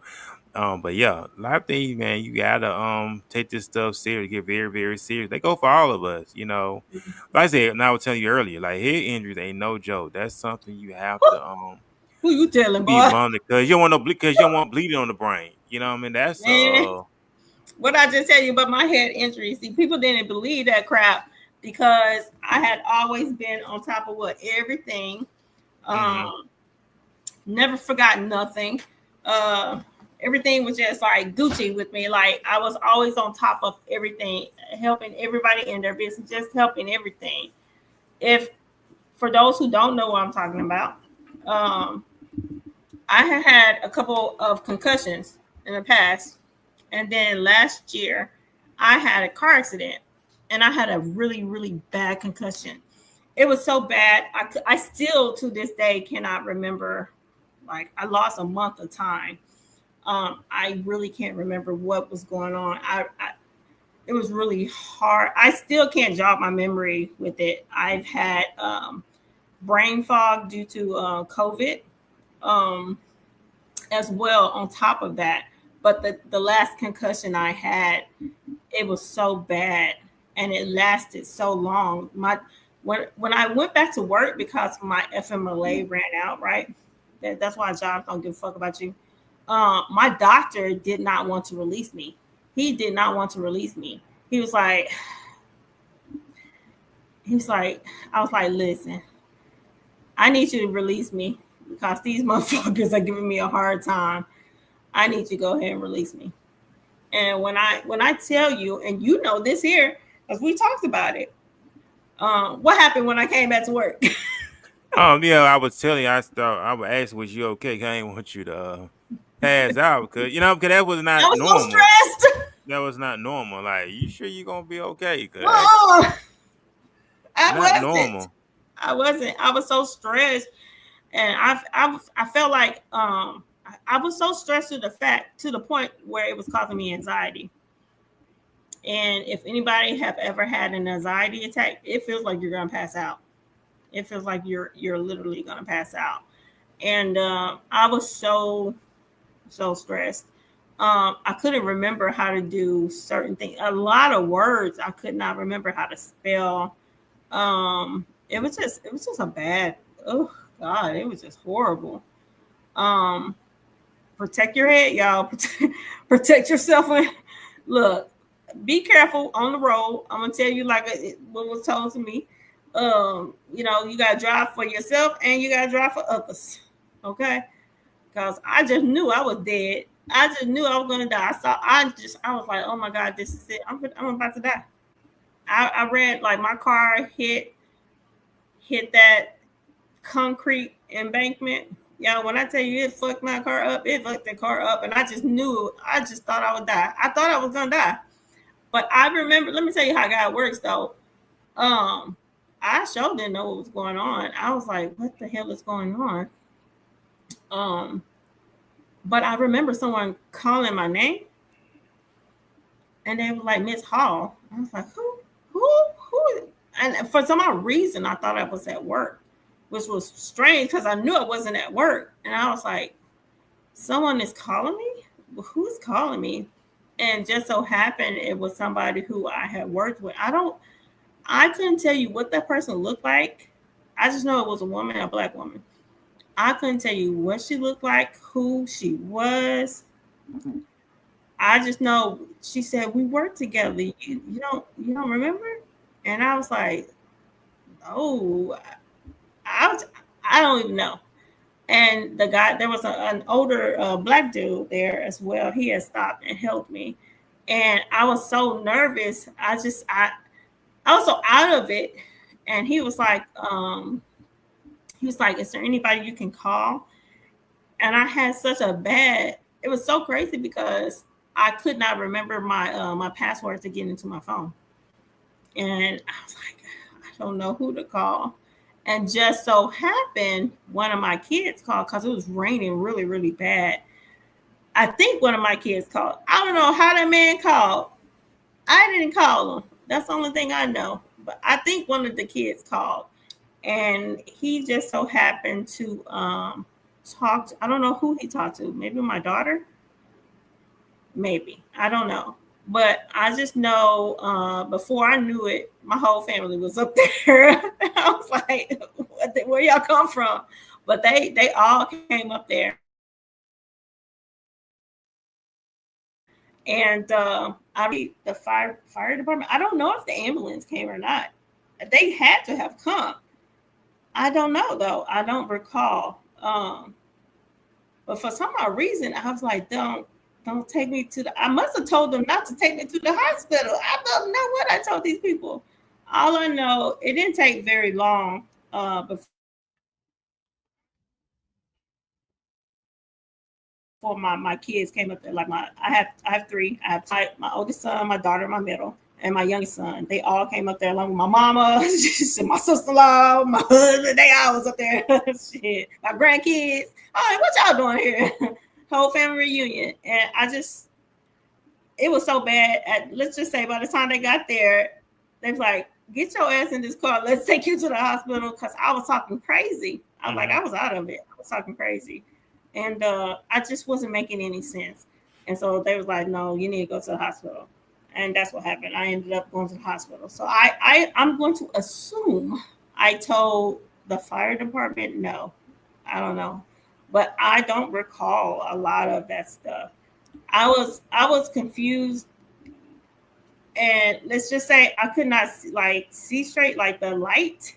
But yeah, a lot of things, man, you gotta take this stuff serious, get very, very serious. They go for all of us, you know. Like I said, and I was telling you earlier, like head injuries ain't no joke. That's something you have to Who you telling, be boy? monitored because you don't want no because you don't want bleeding on the brain. You know what I mean? That's Man, what I just tell you about my head injury. See, people didn't believe that crap because I had always been on top of everything. mm-hmm. Never forgot nothing. Uh, Everything was just like Gucci with me. Like I was always on top of everything, helping everybody in their business, just helping everything. If for those who don't know what I'm talking about, um, I had a couple of concussions in the past, and then last year I had a car accident, and I had a really, really bad concussion. It was so bad, I still to this day cannot remember. Like I lost a month of time. I really can't remember what was going on. It was really hard. I still can't jog my memory with it. I've had brain fog due to COVID. Um, as well on top of that. But the last concussion I had, it was so bad and it lasted so long. When I went back to work because my FMLA ran out, right? That's why jobs don't give a fuck about you. My doctor did not want to release me. He did not want to release me. He was like, I was like, listen, I need you to release me because these motherfuckers are giving me a hard time. I need you to go ahead and release me. And when I tell you, and you know this here, because we talked about it, what happened when I came back to work? Yeah, I was telling you, I would ask, was you okay? 'Cause I didn't want you to pass out because because that was I not was so normal. stressed. That was not normal. Like, you sure you gonna be okay? Cause that's Oh, I not wasn't. normal. I wasn't. I was so stressed, and I felt like I was so stressed to the point where it was causing me anxiety. And if anybody have ever had an anxiety attack, it feels like you're gonna pass out. It feels like you're literally gonna pass out. And I was so stressed. I couldn't remember how to do certain things. A lot of words I could not remember how to spell. It was just a bad. Oh God, it was just horrible. Um, Protect your head, y'all. Protect yourself. Look, be careful on the road. I'm gonna tell you like what was told to me. You gotta drive for yourself and you gotta drive for others. Okay, because I just knew I was dead. I just knew I was gonna die. I was like, oh my God, this is it. I'm about to die. I read like my car hit that concrete embankment. Yeah, when I tell you it fucked my car up, it fucked the car up, and I just knew. I just thought I would die. I thought I was gonna die, but I remember. Let me tell you how God works, though. Um, I sure didn't know what was going on. I was like, "What the hell is going on?" Um, but I remember someone calling my name, and they were like, "Miss Hall." I was like, "Who?" And for some odd reason, I thought I was at work. which was strange because I knew I wasn't at work. And I was like, someone is calling me? Well, who's calling me? And just so happened it was somebody who I had worked with. I couldn't tell you what that person looked like. I just know it was a woman, a black woman. I couldn't tell you what she looked like, who she was. I just know she said we worked together. You don't remember? And I was like, oh, I don't even know. And the guy, there was an older black dude there as well. He had stopped and helped me, and I was so nervous. I was so out of it. And he was like, is there anybody you can call? And I had such a bad. It was so crazy because I could not remember my password to get into my phone, and I was like, I don't know who to call. And just so happened, one of my kids called because it was raining really, really bad. I think one of my kids called. I don't know how that man called. I didn't call him. That's the only thing I know. But I think one of the kids called, and he just so happened to talk to, I don't know who he talked to. Maybe my daughter. Maybe, I don't know. But I just know before I knew it, my whole family was up there. I was like, where y'all come from? But they all came up there. And the fire department. I don't know if the ambulance came or not. They had to have come. I don't know though. I don't recall. But for some odd reason, I was like, don't take me to the. I must have told them not to take me to the hospital. I don't know what I told these people. All I know, it didn't take very long before my kids came up there. Like I have three. I have my oldest son, my daughter, my middle, and my youngest son. They all came up there along with my mama, my sister-in-law, my husband. They all was up there. Shit, my grandkids. All right, what y'all doing here? Whole family reunion. And it was so bad. Let's just say by the time they got there, they was like, get your ass in this car. Let's take you to the hospital. Because I was talking crazy. I was like, I was out of it. I was talking crazy. And I just wasn't making any sense. And so they was like, no, you need to go to the hospital. And that's what happened. I ended up going to the hospital. So I'm going to assume I told the fire department, no, I don't know. But I don't recall a lot of that stuff. I was confused. And let's just say I could not see straight, like the light.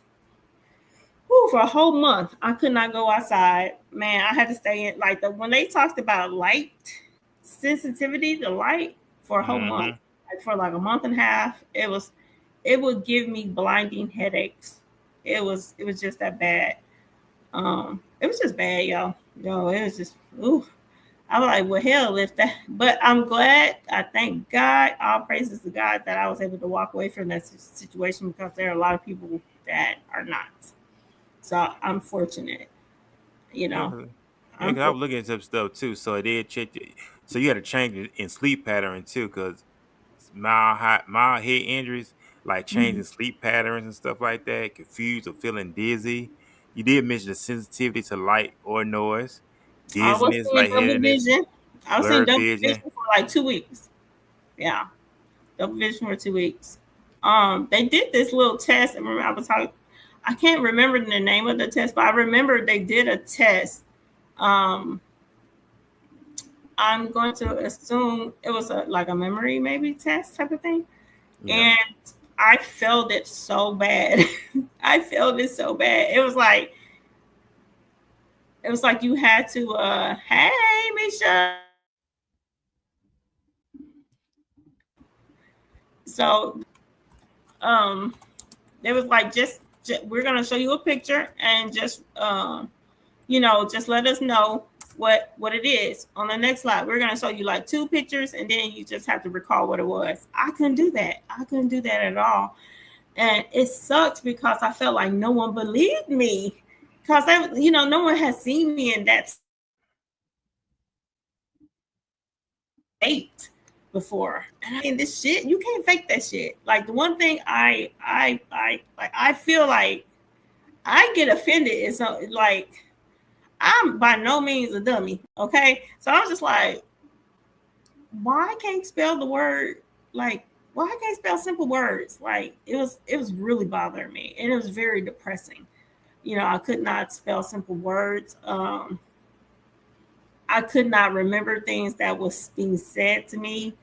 For a whole month, I could not go outside. Man, I had to stay in. Like when they talked about light sensitivity to light for a whole month, for like a month and a half, it would give me blinding headaches. It was just that bad. It was just bad, y'all. It was just ooh. I was like, well, hell, if that. But I'm glad. I thank God. All praises to God that I was able to walk away from that situation because there are a lot of people that are not. So I'm fortunate, Yeah, I was looking at some stuff too. So it did check. So you had a change in sleep pattern too, because mild head injuries, like changing sleep patterns and stuff like that, confused or feeling dizzy. You did mention the sensitivity to light or noise, I was dizziness, seeing double lightheadedness, vision. I was seeing blurred double vision. vision for like 2 weeks. Yeah, double vision for 2 weeks. They did this little test. I remember I can't remember the name of the test, but I remember they did a test. I'm going to assume it was like a memory maybe test type of thing. Yeah. And I failed it so bad. I failed it so bad. It was like you had to hey Misha. So it was like just we're gonna show you a picture and just just let us know what it is. On the next slide, we're gonna show you like 2 pictures and then you just have to recall what it was. I couldn't do that. At all. And it sucked because I felt like no one believed me. Because no one has seen me in that state before. And I mean, this shit, you can't fake that shit. Like the one thing I feel like I get offended. It's like I'm by no means a dummy. Okay, so I was just like, why I can't spell the word like why I can't spell simple words? Like it was really bothering me, and it was very depressing. I could not spell simple words. I could not remember things that was being said to me.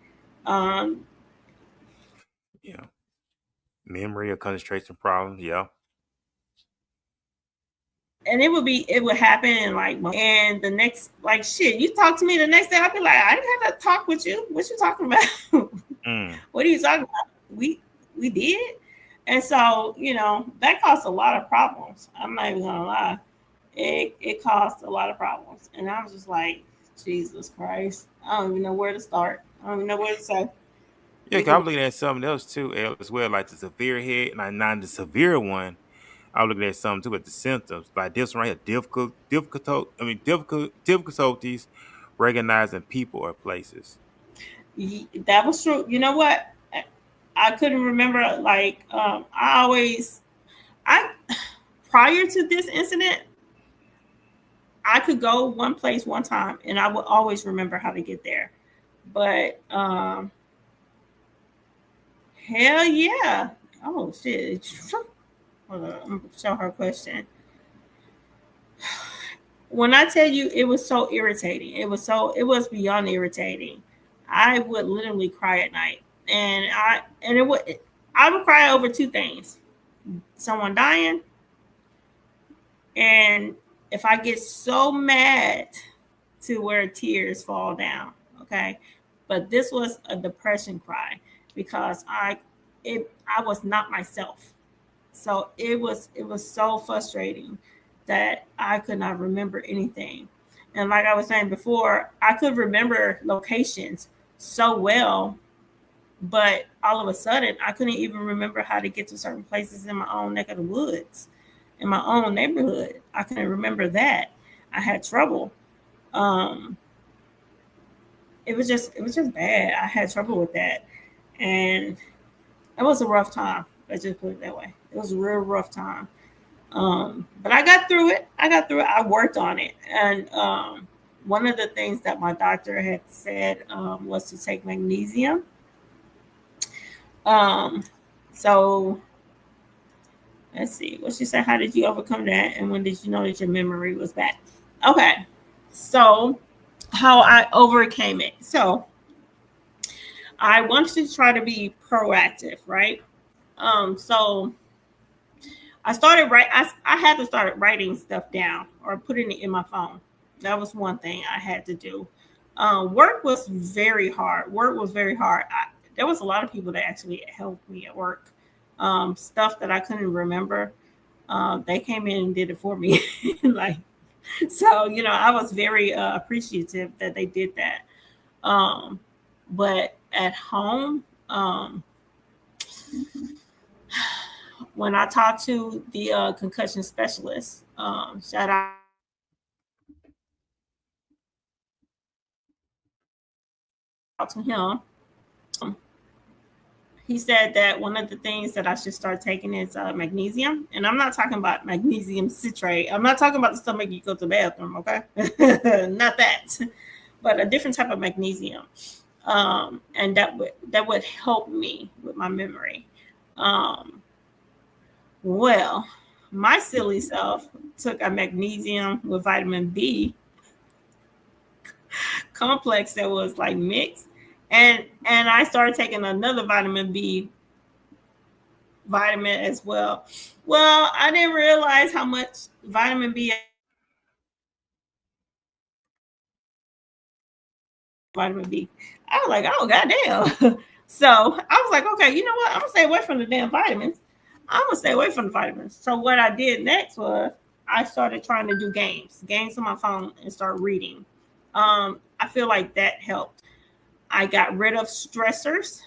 Um, Yeah. Memory or concentration problems. Yeah. and it would happen in like and the next like shit. You talk to me the next day, I'd be like, I didn't have to talk with you. What you talking about? Mm. What are you talking about? We did. And so, that caused a lot of problems. I'm not even gonna lie. It caused a lot of problems. And I was just like, Jesus Christ. I don't even know where to start. I don't even know where to say. Yeah, 'cause I'm looking at something else too, as well, like the severe head, and not the severe one. I'm looking at something too, but the symptoms, like this one right here, difficulties recognizing people or places. That was true. You know what? I couldn't remember. Like, I prior to this incident, I could go one place one time, and I would always remember how to get there. But hell yeah! Oh shit! Hold on, I'm gonna show her question. When I tell you, it was so irritating. It was beyond irritating. I would literally cry at night, I would cry over two things: someone dying, and if I get so mad to where tears fall down. Okay, but this was a depression cry because I was not myself. So it was so frustrating that I could not remember anything. And like I was saying before, I could remember locations so well, but all of a sudden I couldn't even remember how to get to certain places in my own neck of the woods, in my own neighborhood. I couldn't remember that. I had trouble. Um, it was just bad. I had trouble with that, and it was a rough time. Let's just put it that way. It was a real rough time. But I got through it. I worked on it, and one of the things that my doctor had said was to take magnesium. Um, so let's see what she said. How did you overcome that, and when did you know that your memory was back? Okay, so how I overcame it. So I wanted to try to be proactive, right? So I started write. I had to start writing stuff down or putting it in my phone. That was one thing I had to do. Work was very hard. Work was very hard. There was a lot of people that actually helped me at work. Stuff that I couldn't remember, they came in and did it for me. Like so, I was very appreciative that they did that. Um, but at home, when I talked to the concussion specialist, shout out to him. He said that one of the things that I should start taking is magnesium. And I'm not talking about magnesium citrate. I'm not talking about the stomach you go to the bathroom, okay? Not that, but a different type of magnesium. And that would help me with my memory. Um, well, my silly self took a magnesium with vitamin B complex that was like mixed, and I started taking another vitamin B vitamin as well. Well, I didn't realize how much vitamin B vitamin B. I was like, oh goddamn. So I was like, okay, you know what? I'm gonna stay away from the damn vitamins. I'm gonna stay away from the vitamins. So what I did next was I started trying to do games on my phone and start reading. I feel like that helped. I got rid of stressors,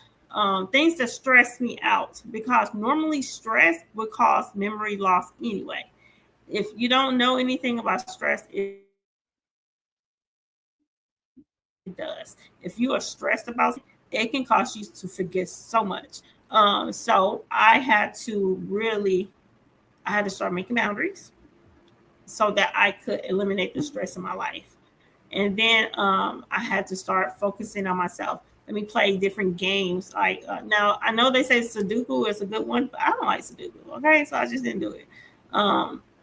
things that stress me out because normally stress would cause memory loss anyway. If you don't know anything about stress, it does. If you are stressed about something, it can cause you to forget so much. So I had to really I had to start making boundaries so that I could eliminate the stress in my life. And then I had to start focusing on myself. Let me play different games. Like now, I know they say Sudoku is a good one, but I don't like Sudoku. Okay, so I just didn't do it.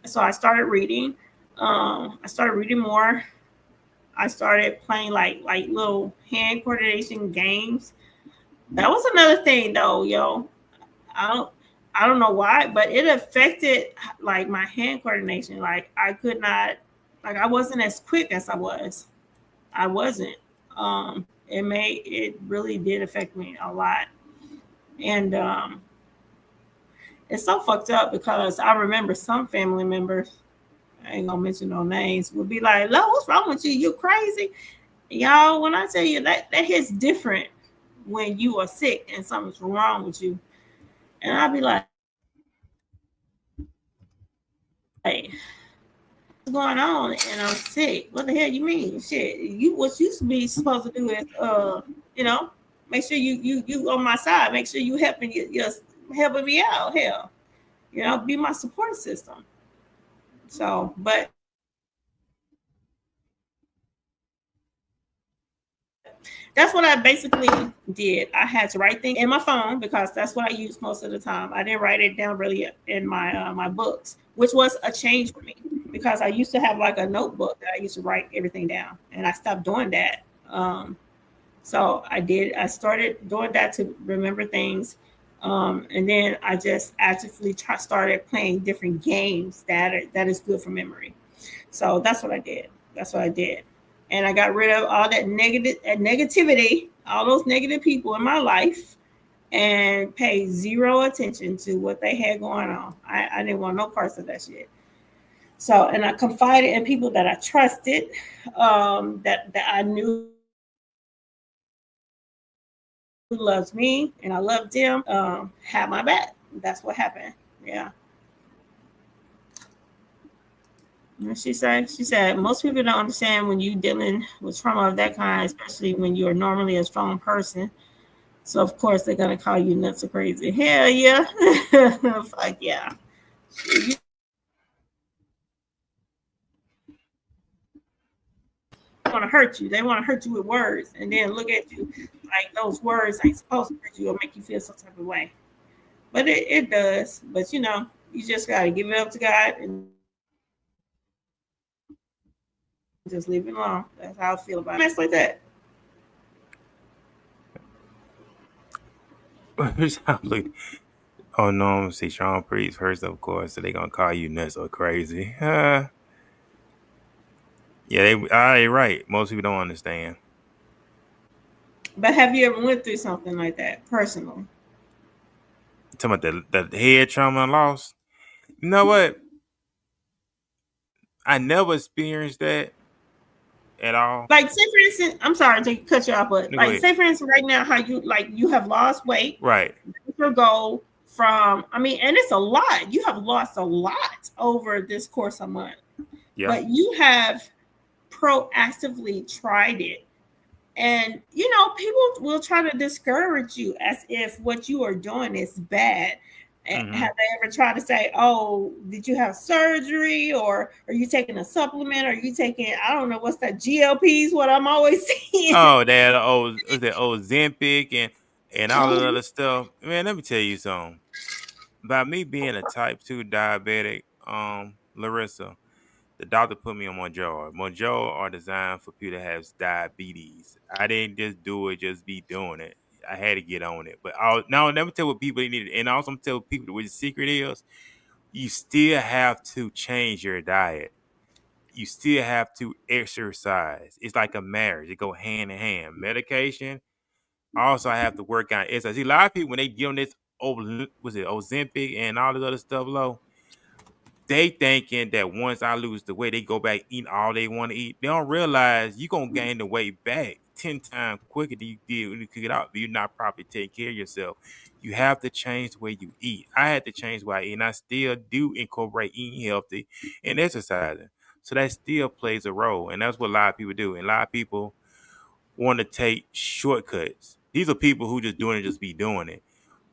So I started reading. I started reading more. I started playing like little hand coordination games. That was another thing though, yo. I don't I don't know why, but it affected like my hand coordination. Like I could not like I wasn't as quick as I was. I wasn't. It really did affect me a lot. And it's so fucked up because I remember some family members, I ain't gonna mention no names, would be like, "Lo, what's wrong with you? You crazy?" Y'all, when I tell you that hits different when you are sick and something's wrong with you. And I'll be like, hey, what's going on? And I'm sick. What the hell you mean? Shit. You what you supposed to do is you know, make sure you on my side. Make sure you you're helping me out. Hell. You know, be my support system. So, but that's what I basically did. I had to write things in my phone because that's what I use most of the time. I didn't write it down really in my books, which was a change for me because I used to have like a notebook that I used to write everything down, and I stopped doing that. So I did. I started doing that to remember things, and then I just actively started playing different games that is good for memory. So that's what I did. That's what I did. And I got rid of all that negativity, all those negative people in my life, and paid zero attention to what they had going on. I didn't want no parts of that shit. So, and I confided in people that I trusted, that I knew loves me, and I loved them. Had my back. That's what happened. Yeah. She said, most people don't understand when you dealing with trauma of that kind, especially when you're normally a strong person. So of course they're gonna call you nuts or crazy. Hell yeah. Fuck yeah. You want to hurt you. They want to hurt you with words and then look at you like those words ain't supposed to hurt you or make you feel some type of way. But it does. But you just gotta give it up to God and just leave it alone. That's how I feel about it. Mess like that. Oh no, see Sean Priest first, of course, so they gonna call you nuts or crazy. Yeah, they right. Most people don't understand. But have you ever went through something like that personally? Talking about the head trauma and loss. You know what? I never experienced that at all. Like, say for instance, I'm sorry to cut you off, but No, go like, ahead. say for instance, right now, how you have lost weight, Right. your goal from, I mean, and it's a lot. You have lost a lot over this course of month, Yeah. but you have proactively tried it. And people will try to discourage you as if what you are doing is bad. And Mm-hmm. have they ever tried to say, "Oh, did you have surgery, or are you taking a supplement? Are you taking, I don't know, what's that, GLPs?" What I'm always seeing. Oh, they had was that Ozempic and all of the other stuff. Man, let me tell you something. By me being a type 2 diabetic, Larissa, the doctor put me on Mounjaro. Mounjaro are designed for people that have diabetes. I didn't just do it, just be doing it. I had to get on it. But now let me tell what people need, and also I'm tell people what the secret is. You still have to change your diet. You still have to exercise. It's like a marriage. It go hand in hand. Medication. Also, I have to work on exercise. See, a lot of people when they get on this was it Ozempic and all this other stuff low, they thinking that once I lose the weight, they go back eating all they want to eat. They don't realize you're gonna gain the weight back 10 times quicker than you did when you cook it out, but you're not properly taking care of yourself. You have to change the way you eat. I had to change the way I eat, and I still do incorporate eating healthy and exercising. So that still plays a role. And that's what a lot of people do. And a lot of people want to take shortcuts. These are people who just doing it, just be doing it.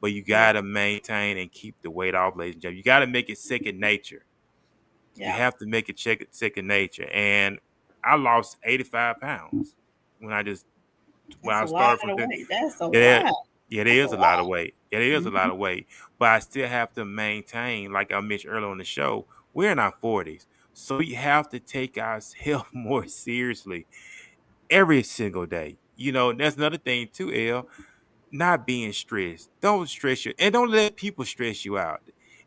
but you gotta maintain and keep the weight off, ladies and gentlemen. You gotta make it second nature. You Yeah. have to make it second nature. And I lost 85 pounds when That's I a lot started from of the weight. That's a yeah, lot. yeah, it That's a is a lot of lot. weight. It is a lot Mhm. of weight. But I still have to maintain, like I mentioned earlier on the show, we're in our 40s. So we have to take our health more seriously every single day. That's another thing too, L. Not being stressed. Don't stress you and don't let people stress you out.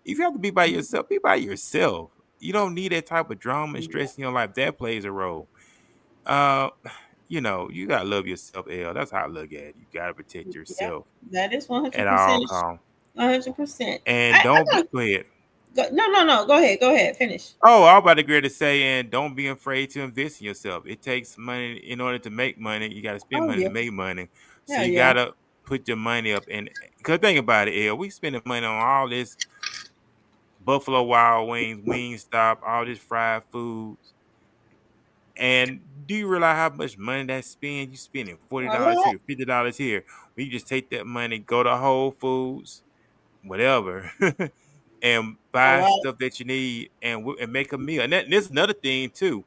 If you have to be by yourself, be by yourself. You don't need that type of drama and Yeah. stress in your life. That plays a role. Uh, you gotta love yourself, L. That's how I look at it. You gotta protect Yeah. yourself That is at all 100%. costs. 100%. And I don't be gotta go ahead. no, no, no. Go ahead. Go ahead. Finish. Oh, I was about to agree to say, and don't be afraid to invest in yourself. It takes money in order to make money. You got to spend Oh money to yeah. make money. So Hell you yeah. gotta put your money up. And cause think about it, El. We spending money on all this Buffalo Wild Wings, Wingstop, all this fried foods. And do you realize how much money that spend? You spending A $40 lot. here, $50 here. When you just take that money, go to Whole Foods, whatever, and A buy lot. stuff that you need and make a meal. And this is another thing too.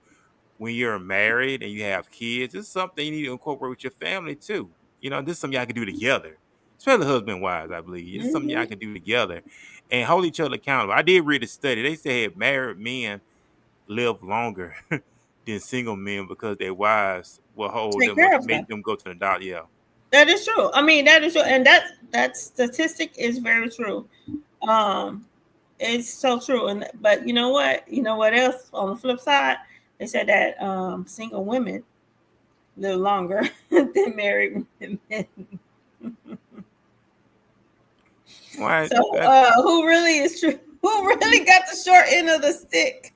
When you're married and you have kids, this is something you need to incorporate with your family too. This is something y'all can do together, especially husband and wives, I believe. It's something y'all Hmm. can do together and hold each other accountable. I did read a study. They said married men live longer than single men because their wives will hold Take them or care of make them. them go to the doctor. Yeah. That is true. I mean, that is true, and that statistic is very true. Um, it's so true. And but you know what? You know what else? On the flip side, they said that single women live longer than married men. Why So, that who really is true? Who really got the short end of the stick?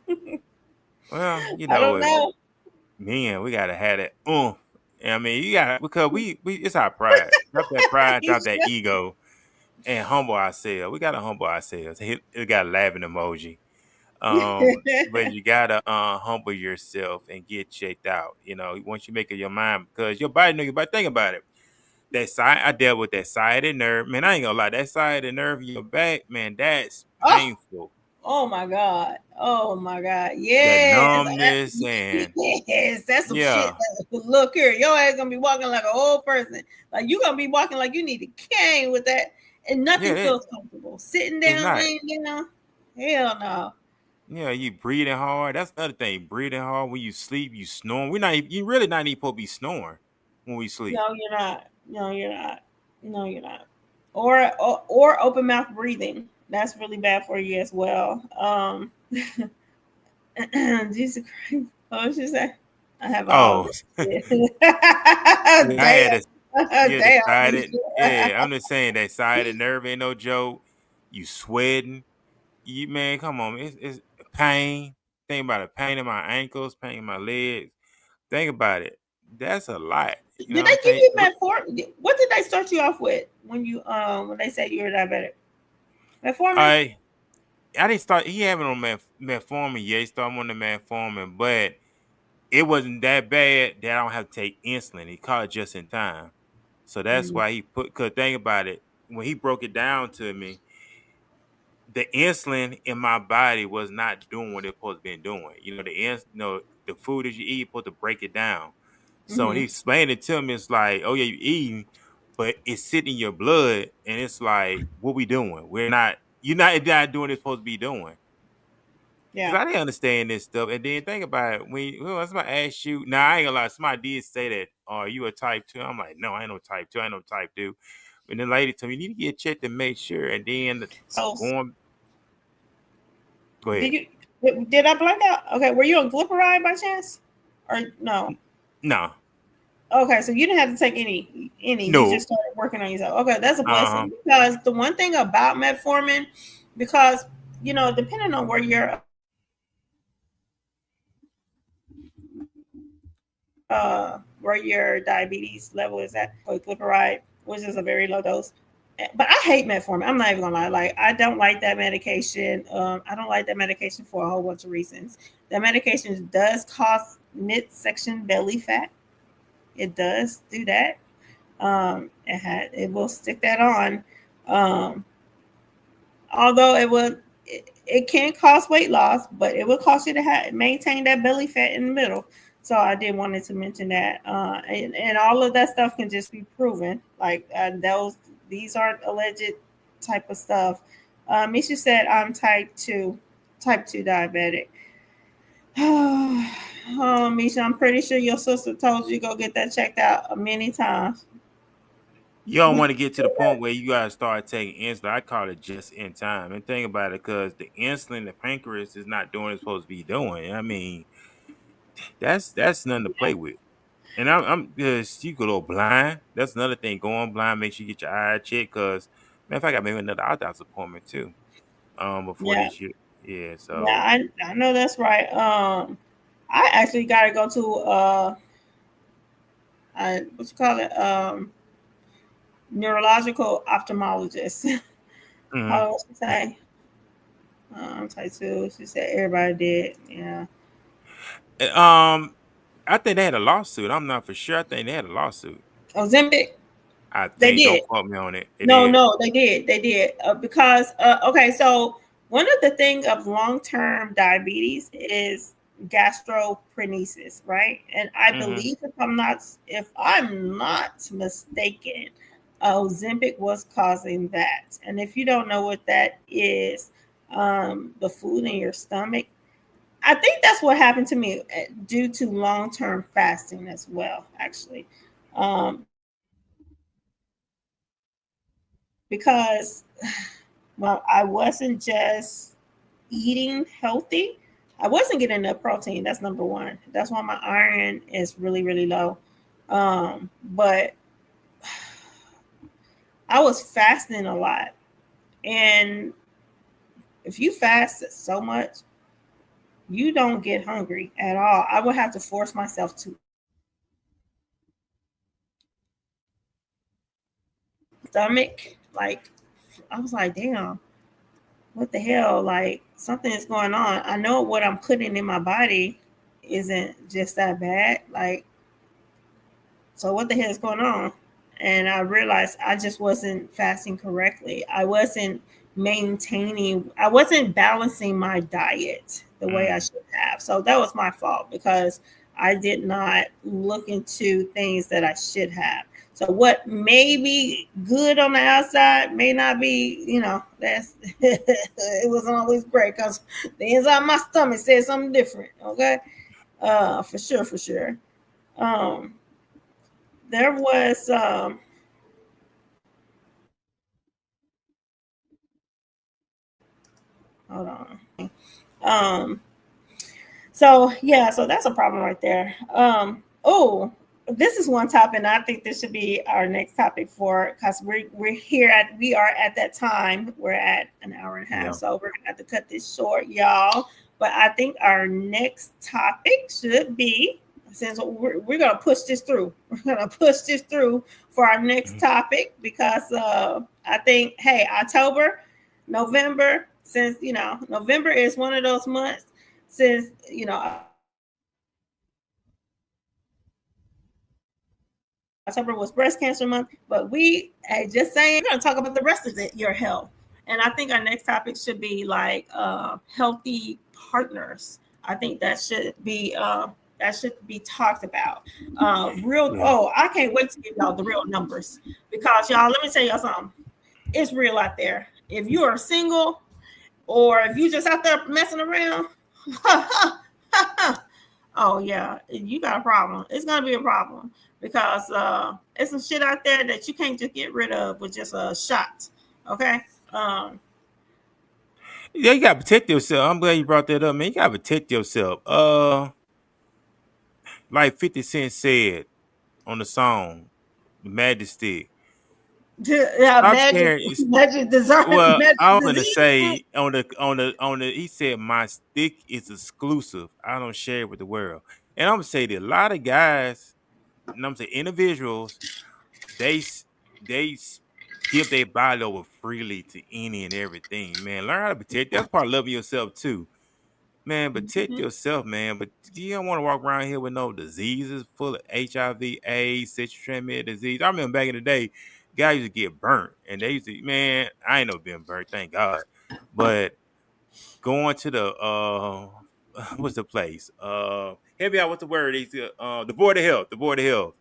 well, I don't what know. men, we gotta have that I mean, you gotta because we it's our pride. Drop that pride, You drop that ego and humble ourselves. We gotta humble ourselves. It got a laughing emoji. But you gotta humble yourself and get checked out. Once you make up your mind, because your body know your body. Think about it. That side, I dealt with that sciatic nerve. Man, I ain't gonna lie. That sciatic nerve in your back, man, that's oh, painful. oh my God. Oh my God. That Yes. numbness and Yes. That's some shit. yeah, Look here. Your ass gonna be walking like an old person. Like you gonna be walking like you need a cane with that. And yeah, nothing that feels comfortable. Sitting it's down, not. laying down. Hell no. Yeah, you breathing hard. That's another thing. Breathing hard when you sleep, you snoring. We're not. You really not even supposed to be snoring when we sleep. No, you're not. No, you're not. No, you're not. Or open mouth breathing. That's really bad for you as well. Jesus Christ. What was she say? I have all Oh, this shit. yeah, I had Damn. this. Yeah, Damn. decided. Yeah, I'm just saying that sciatic nerve ain't no joke. You sweating. You man, come on. It's pain. Think about it. Pain in my ankles, pain in my legs. Think about it. That's a lot. You know Did what they I'm give saying? you metformin? What did they start you off with when they said you were diabetic? Metformin? I I didn't start. He having on metformin. Yeah, he started on the metformin, but it wasn't that bad that I don't have to take insulin. He caught it just in time, so that's Mm, why he put. Cause think about it. When he broke it down to me, the insulin in my body was not doing what it's supposed to be doing. The food that you eat supposed to break it down. So when he mm-hmm. explained it to me, it's like, oh yeah, you eating, but it's sitting in your blood, and it's like, what we doing? You're not doing what it's supposed to be doing. Cause Yeah. I didn't understand this stuff. And then think about it, when somebody asks you, now I ain't gonna lie, somebody did say that, are you a type 2? I'm like, no, I ain't no type 2, I ain't no type 2. And then the lady told me, you need to get checked to make sure. And then So going, go did ahead. you did I blank out? Okay, were you on glyceride by chance? Or no? No, Okay, so you didn't have to take any. You no. just started working on yourself. Okay, that's a Uh-huh. blessing because the one thing about metformin, because depending on where your diabetes level is at, or glyceride, which is a very low dose. But I hate metformin. I'm not even gonna lie. Like I don't like that medication. I don't like that medication for a whole bunch of reasons. That medication does cause midsection belly fat. It does do that. It will stick that on. Um, Although it can cause weight loss, but it will cost you to maintain that belly fat in the middle. So I did wanted to mention that, and all of that stuff can just be proven. Like these are alleged type of stuff. Misha said I'm type two diabetic. Oh, Misha, I'm pretty sure your sister told you go get that checked out many times. You don't want to get to the point where you gotta start taking insulin. I call it just in time. And think about it, because the insulin, the pancreas is not doing what it's supposed to be doing. I mean, that's nothing to play with. And I'm just, you go blind. That's another thing. Going blind makes you get your eye checked. Cause matter of fact, I got maybe another eye doctor's appointment too. Before Yeah, this year. Yeah. yeah, So I know that's right. I actually got to go to what you call it, neurological ophthalmologist. mhm. How what she say? I'm type two. She said everybody did. Yeah. Um, I think they had a lawsuit. I'm not for sure. I think they had a lawsuit. Ozempic, I they think. did. Don't quote me on it. They No, did. no, they did. They did because okay. So one of the things of long term diabetes is gastroparesis, right? And I Hmm. believe if I'm not mistaken, Ozempic was causing that. And if you don't know what that is, the food in your stomach. I think that's what happened to me due to long term fasting as well, actually. Because well, I wasn't just eating healthy. I wasn't getting enough protein. That's number one. That's why my iron is really, really low. But I was fasting a lot. And if you fast so much, you don't get hungry at all. I would have to force myself to stomach. Like, I was like, damn, what the hell? Like, something is going on. I know what I'm putting in my body isn't just that bad. Like, so what the hell is going on? And I realized I just wasn't fasting correctly. I wasn't balancing my diet the way I Mm. should have. So that was my fault because I did not look into things that I should have. So what may be good on the outside may not be, that's it wasn't always great because the inside of my stomach said something different. Okay. For sure, for sure. Um, there was hold on. Um so yeah, so that's a problem right there. Oh, this is one topic, and I think this should be our next topic for because we are at that time. We're at an hour and a half, Yeah. so we're gonna have to cut this short, y'all. But I think our next topic should be since we're gonna push this through. We're gonna push this through for our next Mhm. topic because I think hey, October, November, since November is one of those months since October was breast cancer month, but we had just saying we're going to talk about the rest of your health. And I think our next topic should be like healthy partners. I think that should be talked about. Real. Yeah. Oh, I can't wait to give y'all the real numbers because y'all. Let me tell y'all something. It's real out there. If you are single or if you just out there messing around, oh yeah, you got a problem. It's gonna be a problem because it's some shit out there that you can't just get rid of with just a shot. Okay. Um, Yeah, you gotta protect yourself. I'm glad you brought that up, man. You gotta protect yourself. Like 50 Cent said on the song Majesty. Stop magic, sharing. magic, Well, magic I'm gonna disease. say on the he said my stick is exclusive. I don't share it with the world. And I'm gonna say that a lot of guys, and I'm saying individuals, they s- they s- give their body over freely to any and everything. Man, learn how to protect. That's part of loving yourself too. Man, protect Mhm. yourself, man. But you don't want to walk around here with no diseases full of HIV, AIDS, sexual transmitted disease. I remember back in the day, guys used to get burnt, and they used to, man, I ain't never been burnt, thank God. But going to the what's the place? Help me out. What's the word? The board of health. The board of health.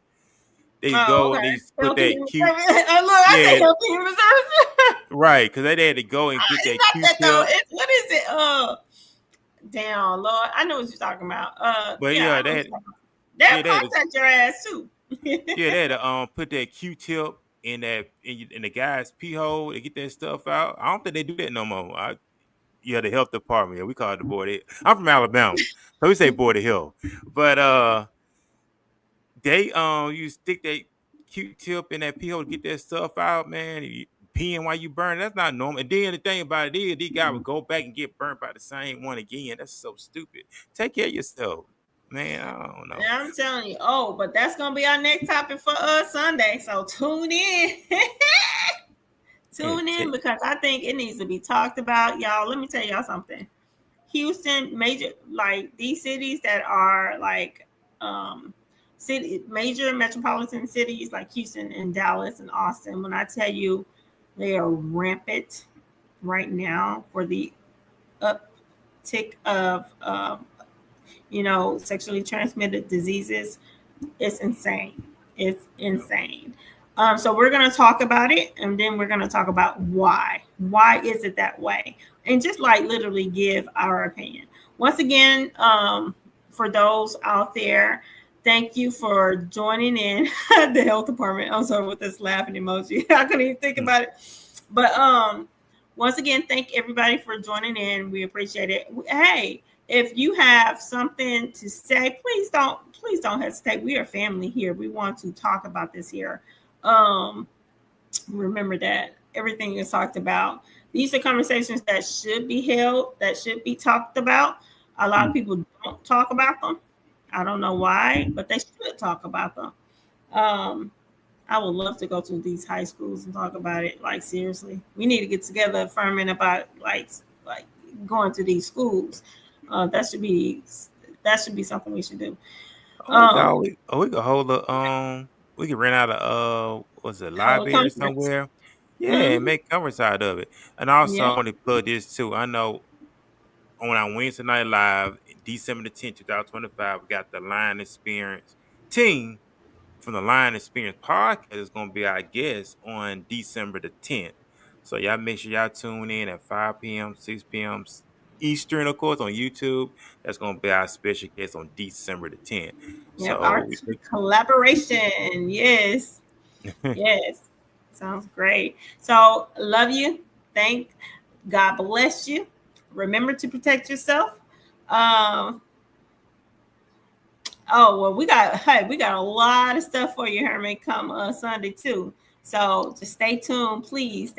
They Oh, go. okay. They put Health that and Q. Human Services. Oh, look, I said Yeah, Health and Human Services. right. Because they had to go and get It's that not that though. Q-tip. It's what is it? Damn, Lord, I know what you're talking about. But Yeah, I yeah, know they what had, you're talking about. They'll yeah, they had to, contact your ass too. yeah, they had to put that Q-tip in that in the guy's pee hole to get that stuff out. I don't think they do that no more. Yeah, the health department. Yeah, we call it the board. I'm from Alabama, so we say board of health. But they you stick that Q-tip in that pee hole to get that stuff out, man. You peeing while you burn. That's not normal. And then the thing about it is, these guys would go back and get burnt by the same one again. That's so stupid. Take care of yourself, man. I don't know. Yeah, I'm telling you. Oh, but that's gonna be our next topic for Sunday. So tune in. Yeah, Tune in because I think it needs to be talked about, y'all. Let me tell y'all something. Houston, major like these cities that are like major metropolitan cities like Houston and Dallas and Austin. When I tell you, they are rampant right now for the uptick of sexually transmitted diseases. It's insane. It's insane. So we're going to talk about it, and then we're going to talk about why. Why is it that way? And just like literally give our opinion. Once again, for those out there, thank you for joining in the health department. I'm sorry with this laughing emoji. I couldn't even think about it. But once again, thank everybody for joining in. We appreciate it. Hey, if you have something to say, please don't hesitate. We are family here. We want to talk about this here. Remember that everything is talked about. These are conversations that should be held, that should be talked about. A lot of people don't talk about them. I don't know why, but they should talk about them. I would love to go to these high schools and talk about it. Like seriously, we need to get together, Ferman, about like going to these schools. That should be something we should do. We could hold we could rent out a what's it, Whole library conference. somewhere. Yeah, and Mm-hmm. make conference out of it. And also Yeah. I want to plug this too. I know on our Wednesday night live, December the 10th, 2025, we got the Lion Experience team from the Lion Experience podcast is going to be our guest on December the 10th. So y'all make sure y'all tune in at 5 p.m., 6 p.m. Eastern, of course, on YouTube. That's going to be our special guest on December the 10th. Yep. So Our collaboration. Yes. Yes. Sounds great. So love you. God bless you. Remember to protect yourself. Oh well, we got a lot of stuff for you, Herman, come Sunday too. So just stay tuned, please,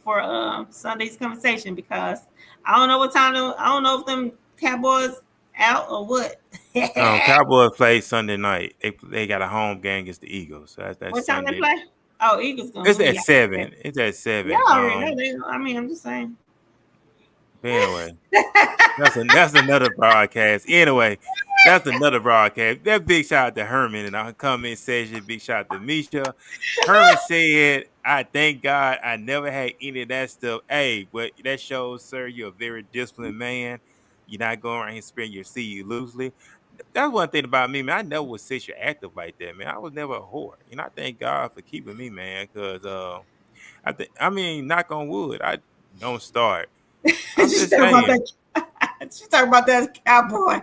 for Sunday's conversation because I don't know what time. I don't know if them Cowboys out or what. Cowboys play Sunday night. They got a home game against the Eagles. So that's What time they Sunday. play? Oh, Eagles gonna It's win. at 7. It's at 7. Yeah, I already know. I'm just saying. But anyway, that's another broadcast. Anyway, that's another broadcast. That big shout out to Herman in our comment section. Big shout out to Misha. Herman said, I thank God I never had any of that stuff. Hey, but that shows, sir, you're a very disciplined man. You're not going around here spreading your seed loosely. That's one thing about me, man. I never was sexually active like that, man. I was never a whore. I thank God for keeping me, man, because knock on wood, I don't start. I'm She's just talking about saying. that. She's talking about that cowboy.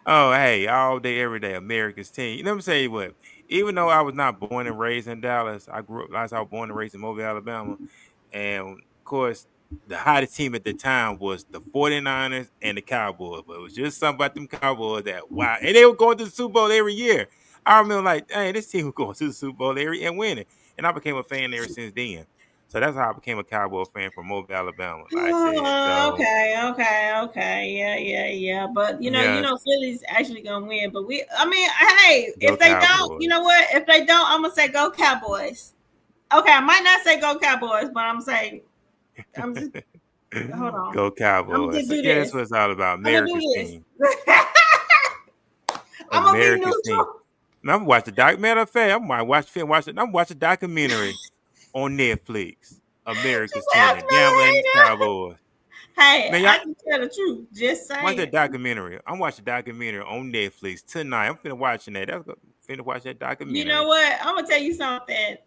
Oh, hey, all day, every day, America's team. Let me tell you what. Even though I was not born and raised in Dallas, I was born and raised in Mobile, Alabama. And of course, the hottest team at the time was the 49ers and the Cowboys. But it was just something about them Cowboys that, wow. And they were going to the Super Bowl every year. I remember like, hey, this team was going to the Super Bowl every year and winning. And I became a fan ever since then. So that's how I became a Cowboy fan from Mobile, Alabama. Like I said. So Okay. Yeah. But yes, Philly's actually gonna win. But hey, go if they don't, you Cowboys. know what? If they don't, I'm gonna say go Cowboys. Okay, I might not say go Cowboys, but I'm just hold on. Go I'm gonna Cowboys. just So do yeah, that's this. what it's all about. I'm gonna do America's this. team. I'm gonna be America's team. neutral. Man, I'm watching the matter of fact, I'm watching documentary on Netflix. She America's said, I'm Team, Gambling not hating. Cowboys. Hey, Man, y'all I can tell the truth. Just watch that saying. documentary. I'm watching documentary on Netflix tonight. I'm finna watching that. Finna watch that You know documentary. what? I'm gonna tell you something.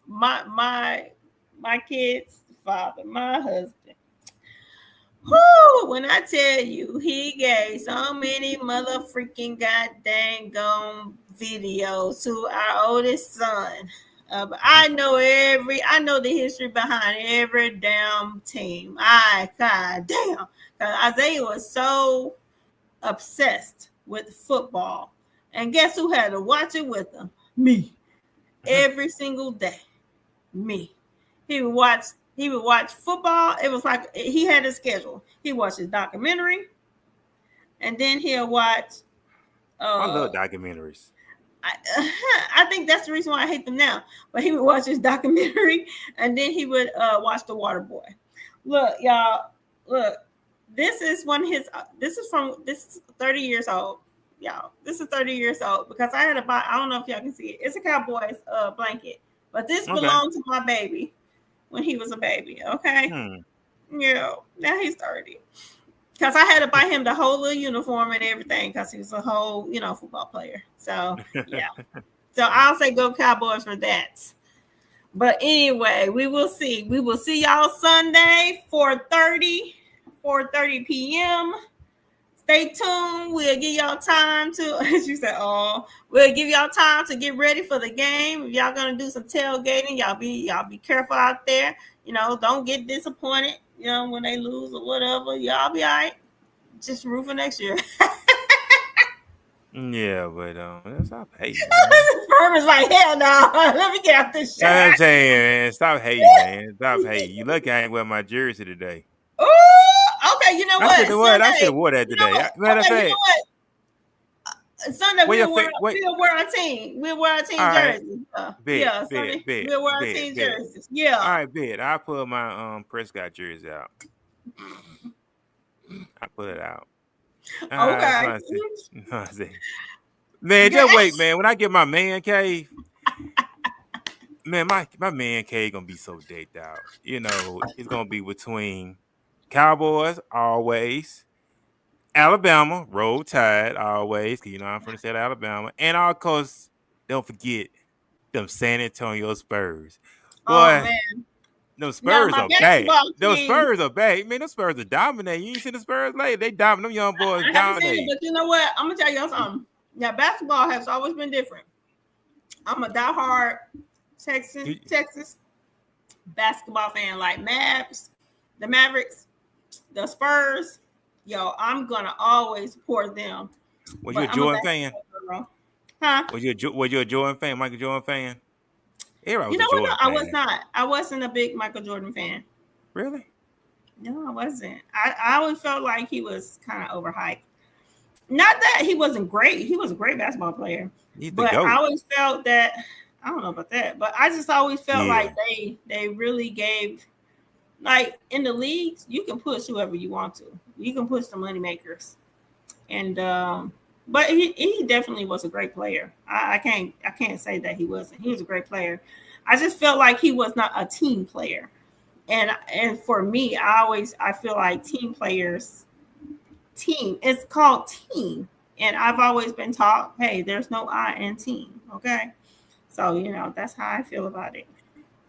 My kid's father, my husband. Whoo, when I tell you he gave so many mother freaking goddamn gone videos to our oldest son. I know the history behind every damn team. God damn. 'Cause Isaiah was so obsessed with football. And guess who had to watch it with him? Me. Every single day. Me. He would watch football. It was like he had a schedule. He watched his documentary, and then he'll watch. I Uh, love documentaries. I, I think that's the reason why I hate them now. But he would watch his documentary, and then he would watch The Water Boy. Look, y'all. Look, this is 30 years old, y'all. This is 30 years old because I had to buy. I don't know if y'all can see it. It's a Cowboys blanket, but this Okay. belonged to my baby when he was a baby. Okay. Yeah, now he's 30. Because I had to buy him the whole little uniform and everything because he was a whole, football player. So, yeah. So I'll say go Cowboys for that. But anyway, we will see. We will see y'all Sunday, 4:30 p.m. Stay tuned. We'll give y'all time to, as you said, we'll give y'all time to get ready for the game. If y'all gonna do some tailgating, y'all be careful out there. Don't get disappointed, when they lose or whatever. Y'all be all right. Just root for next year. Yeah, but stop hating, Ferman's like, hell no. Let me get out this shit. man. I'm saying, man, stop hating, man. Stop hating. You lucky I ain't wear my jersey today. Oh, okay. You know what? I should have wore that today. Matter of fact, you know what? Sunday we'll wear our team. We'll wear our team jerseys. Sunday we'll wear our team jerseys. Yeah. All right, bet. I put my Prescott jersey out. I put it out. Okay. Man, just wait, man. When I get my man cave, man, my man cave gonna be so decked out. It's gonna be between Cowboys always, Alabama, Roll Tide always, because I'm from the state of Alabama. And of course, don't forget them San Antonio Spurs. Boy, man. Those Spurs are bad. Those Spurs are bad. Man, those Spurs are dominating. You ain't seen the Spurs lately. They dominate. Them young boys dominate. But you know what? I'm going to tell y'all something. Now, basketball has always been different. I'm a diehard Texas basketball fan. Like the Mavericks, the Spurs. Yo, I'm gonna always support them. Was you a Jordan fan? Huh? Was you a Jordan fan? Michael Jordan fan? You know what? No, I was not. I wasn't a big Michael Jordan fan. Really? No, I wasn't. I always felt like he was kind of overhyped. Not that he wasn't great. He was a great basketball player. But I always felt that, I don't know about that, but I just always felt like they really gave, like in the leagues, you can push whoever you want to. You can push the money makers. And but he definitely was a great player. I can't say that he wasn't. He was a great player. I just felt like he was not a team player. And for me, I feel like team players, it's called team. And I've always been taught, hey, there's no I in team. Okay. So, that's how I feel about it.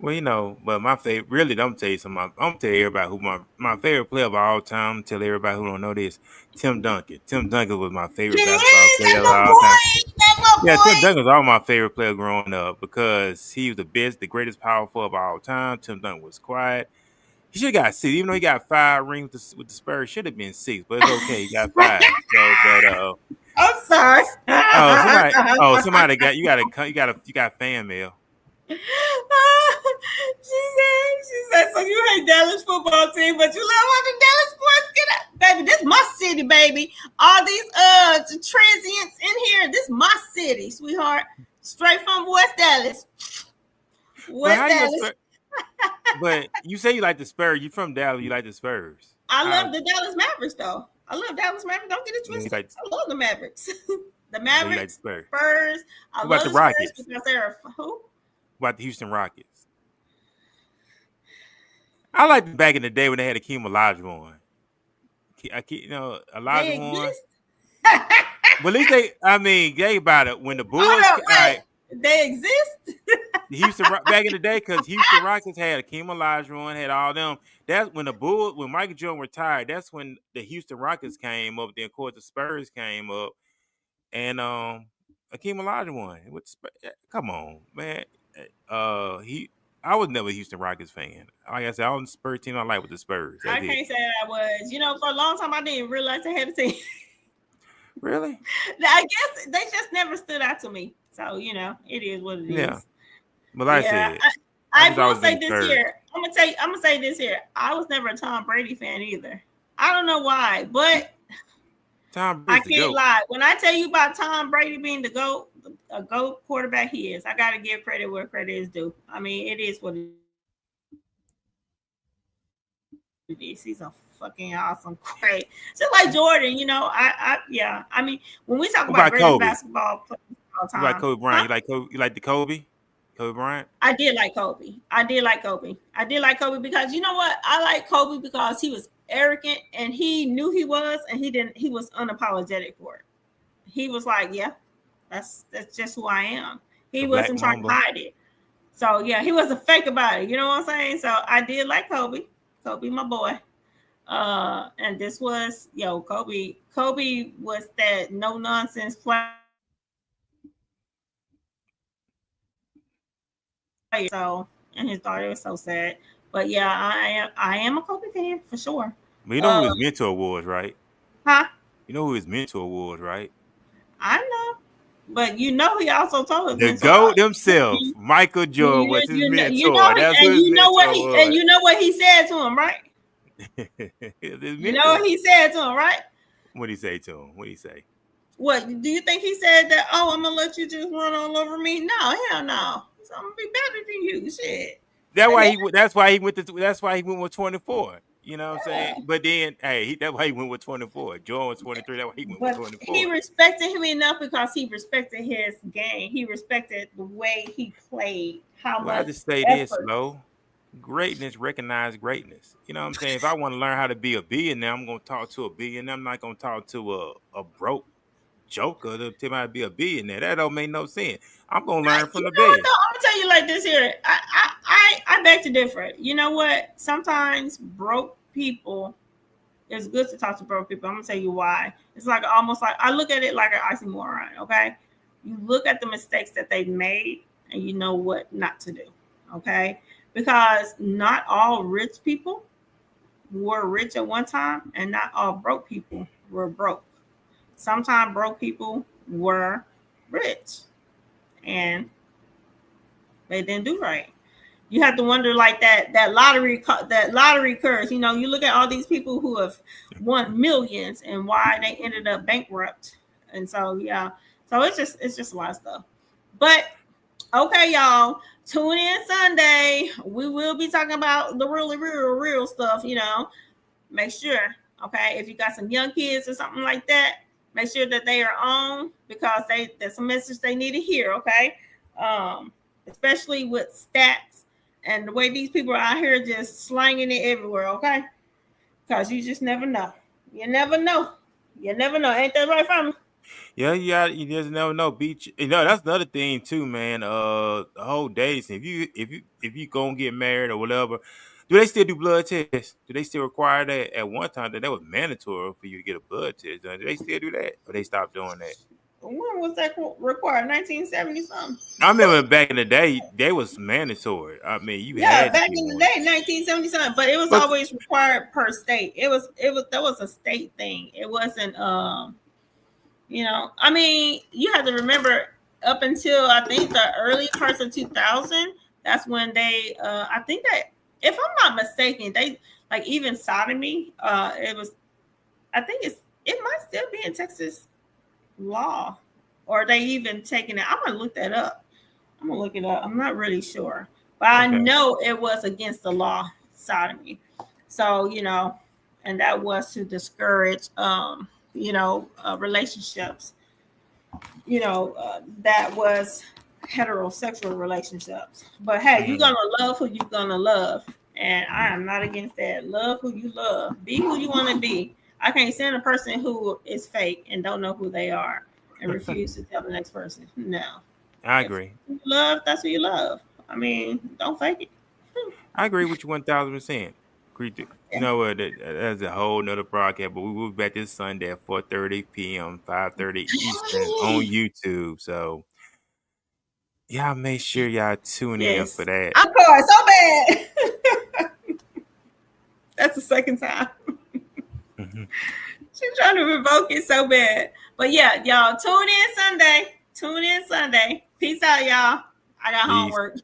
Well, but my favorite, really, I'm gonna tell you something. I'm gonna tell everybody who my favorite player of all time. Tell everybody who don't know this, Tim Duncan. Tim Duncan was my favorite basketball player of all time. Yeah, Tim Duncan was all my favorite player growing up because he was the greatest power forward of all time. Tim Duncan was quiet. He should have got 6, even though he got 5 rings with the Spurs. Should have been 6, but it's okay. He got 5. So, I'm sorry. Somebody got you got fan mail. She said, so you hate Dallas football team, but you love all the Dallas sports. Get up, baby. This my city, baby. All these transients in here. This my city, sweetheart. Straight from West Dallas. Dallas. But you say you like the Spurs. You from Dallas. You like the Spurs. I love the Dallas Mavericks, though. I love Dallas Mavericks. Don't get it twisted. I love the Mavericks. The I know you like the Mavericks, Spurs. Spurs. I What about love the the Spurs Rockets? because they're who? What about the Houston Rockets? I liked back in the day when they had Akeem Olajuwon. They Olajuwon. exist. But at least think about it. When the Hold Bulls, up, all wait. right, They exist. the back in the day, because Houston Rockets had Akeem Olajuwon, had all them. That's when when Michael Jordan retired. That's when the Houston Rockets came up. Then of course the Spurs came up, and Akeem Olajuwon. Come on, man. He. I was never a Houston Rockets fan. Like I said, all the Spurs team I like with the Spurs. I That's it. can't say I was. For a long time I didn't realize they had a team. Really? I guess they just never stood out to me. So it is what it Yeah. is. But like Yeah, I I just will always say been this Spurs. here. I'm gonna say this here. I was never a Tom Brady fan either. I don't know why, but Tom I Brady's the can't GOAT. lie. When I tell you about Tom Brady being the GOAT, a GOAT quarterback he is, I got to give credit where credit is due. I mean, it is what it is. He's a fucking awesome, great. Just like Jordan, yeah. I mean, when we talk What about about greatest Kobe? basketball players of all You like time, Kobe Bryant? You like the Kobe? Kobe Bryant? I did like Kobe. I did like Kobe because you know what? I like Kobe because he was arrogant and he knew he was, and he was unapologetic for it. He was like, yeah, that's just who I am. He The Black wasn't trying to Mamba. hide it. So yeah, he wasn't fake about it. You know what I'm saying? So I did like Kobe. Kobe, my boy. And this was Kobe. Kobe was that no nonsense player. So, and his daughter was so sad. But yeah, I am a Kobe fan for sure. But you know who Uh, his mentor was, right? huh? You know who his mentor was, right? I know, but he also told his The mentor. GOAT himself, Michael Jordan, was his mentor. That's who his mentor was. You know what he said to him, right? His You know what mentor. he said to him, right? What did he say to him? What did he say? What do you think he said that? Oh, I'm gonna let you just run all over me? No, hell no. So I'm gonna be better than you. Shit. That's And why then, he. That's why he went to. That's why he went with 24. You know what I'm saying? yeah. But then, hey, that's why he went with 24. Jordan was 23. That's why he went with But he 24. respected him enough because he respected his game. He respected the way he played, how Well, I much just say this, effort. Lo. Greatness recognize greatness. You know what I'm saying? If I want to learn how to be a billionaire, I'm gonna talk to a billionaire. I'm not gonna talk to a broke joker to tell me how to be a billionaire. That don't make no sense. I'm gonna learn You from the know what best. though? I'm gonna tell you like this here. I beg to differ. You know what? Sometimes broke people. It's good to talk to broke people. I'm gonna tell you why. It's like almost like I look at it like an oxymoron. Okay, you look at the mistakes that they've made, and you know what not to do. Okay, because not all rich people were rich at one time, and not all broke people were broke. Sometimes broke people were rich, and they didn't do right. You have to wonder like that lottery curse. You look at all these people who have won millions and why they ended up bankrupt. And so yeah, so it's just a lot of stuff. But okay, y'all, tune in Sunday. We will be talking about the really real stuff. Make sure, okay, if you got some young kids or something like that, make sure that they are on because there's a message they need to hear. Okay, especially with stats and the way these people are out here just slanging it everywhere, okay? Because you just never know. You never know. You never know. Ain't that right, Ferman? Yeah, yeah, you just never know. That's the other thing too, man. The whole days. If you gonna get married or whatever, do they still do blood tests? Do they still require that? At one time, that was mandatory for you to get a blood test done. Do they still do that, or they stopped doing that? When was that required? 1970 something. I remember back in the day, they was mandatory. I mean, you Yeah, had to back get in the one. day, 1970 something, but it was But always required per state. It was that was a state thing. It wasn't I mean, you have to remember up until I think the early parts of 2000, that's when they I think that if I'm not mistaken, they like even sodomy it was I think it might still be in Texas law or they even taking it. I'm going to look that up. I'm going to look it up. I'm not really sure. But I okay, know it was against the law sodomy. So, and that was to discourage relationships. that was heterosexual relationships. But hey, you're gonna love who you're gonna love, and I am not against that. Love who you love. Be who you want to be. I can't stand a person who is fake and don't know who they are and refuse to tell the next person. No, I agree. If you love, that's who you love. I mean, don't fake it. I agree with you 1000%. You know what? That's a whole nother broadcast, but we will be back this Sunday at 4:30 p.m., 5:30 Eastern on YouTube. So y'all make sure y'all tune in for Yes, that. I'm going so bad. That's the second time. She's trying to revoke it so bad. But yeah, y'all tune in Sunday. Tune in Sunday. Peace out, y'all. I got Peace. homework.